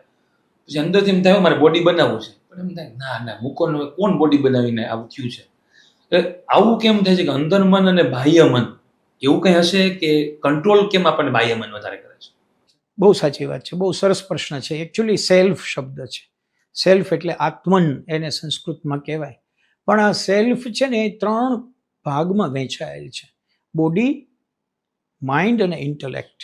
પછી અંદરથી એમ થાય મારે બોડી બનાવવું છે, પણ એમ થાય ના ના મૂકો ને, કોણ બોડી બનાવીને આવું થયું છે. એટલે આવું કેમ થાય છે કે અંતર મન અને બાહ્ય મન એવું કંઈ હશે કે કંટ્રોલ કેમ આપણને બાહ્ય મન વધારે કરે છે? બહુ સાચી વાત છે, બહુ સરસ પ્રશ્ન છે. એકચ્યુઅલી સેલ્ફ શબ્દ છે. સેલ્ફ એટલે આત્મન એને સંસ્કૃતમાં કહેવાય. પણ આ સેલ્ફ છે ને એ 3 ભાગમાં વહેંચાયેલ છે: બોડી, માઇન્ડ અને ઇન્ટેલેક્ટ.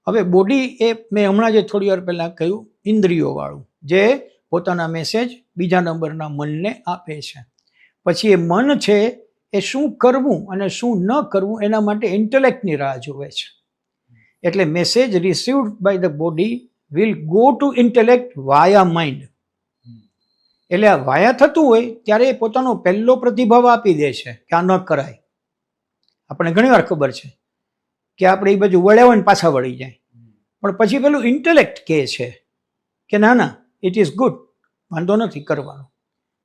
હવે બોડી એ મેં હમણાં જે થોડી વાર પહેલાં કહ્યું ઇન્દ્રિયોવાળું, જે પોતાના મેસેજ બીજા નંબરના મનને આપે છે. પછી એ મન છે એ શું કરવું અને શું ન કરવું એના માટે ઇન્ટેલેક્ટની રાહ જોવે છે. એટલે message received by the body will go to intellect via mind. એટલે આ વાયા થતું હોય ત્યારે એ પોતાનો પહેલો પ્રતિભાવ આપી દે છે કે આ ન કરાય. આપણને ઘણી વાર ખબર છે કે આપણે એ બાજુ વળ્યા હોય ને પાછા વળી જાય, પણ પછી પેલું ઇન્ટેલેક્ટ કહે છે કે ના ના ઇટ ઇઝ ગુડ, વાંધો નથી કરવાનો.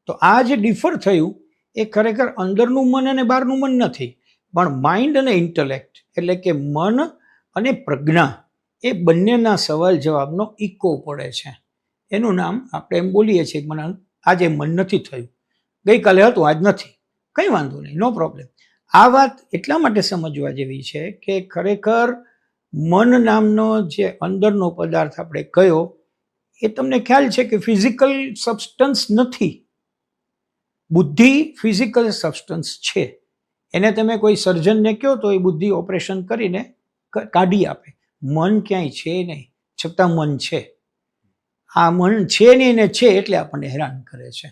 તો આ જે ડિફર થયું એ ખરેખર અંદરનું મન અને બહારનું મન નથી, પણ માઇન્ડ અને ઇન્ટેલેક્ટ એટલે કે મન અને પ્રજ્ઞા એ બંનેના સવાલ જવાબનો ઇકો પડે છે. એનું નામ આપણે એમ બોલીએ છીએ કે મને આજે મન નથી થયું, ગઈકાલે હતું આજ નથી, કંઈ વાંધો નહીં, નો પ્રોબ્લેમ. આ વાત એટલા માટે સમજવા જેવી છે કે ખરેખર મન નામનો જે અંદરનો પદાર્થ આપણે કયો એ તમને ખ્યાલ છે કે ફિઝિકલ સબસ્ટન્સ નથી. બુદ્ધિ ફિઝિકલ સબસ્ટન્સ છે. એને તમે કોઈ સર્જનને કહો તો એ બુદ્ધિ ઓપરેશન કરીને કાઢી આપે. મન ક્યાંય છે નહીં, છતાં મન છે. આ મન છે નહીં ને છે એટલે આપણને હેરાન કરે છે.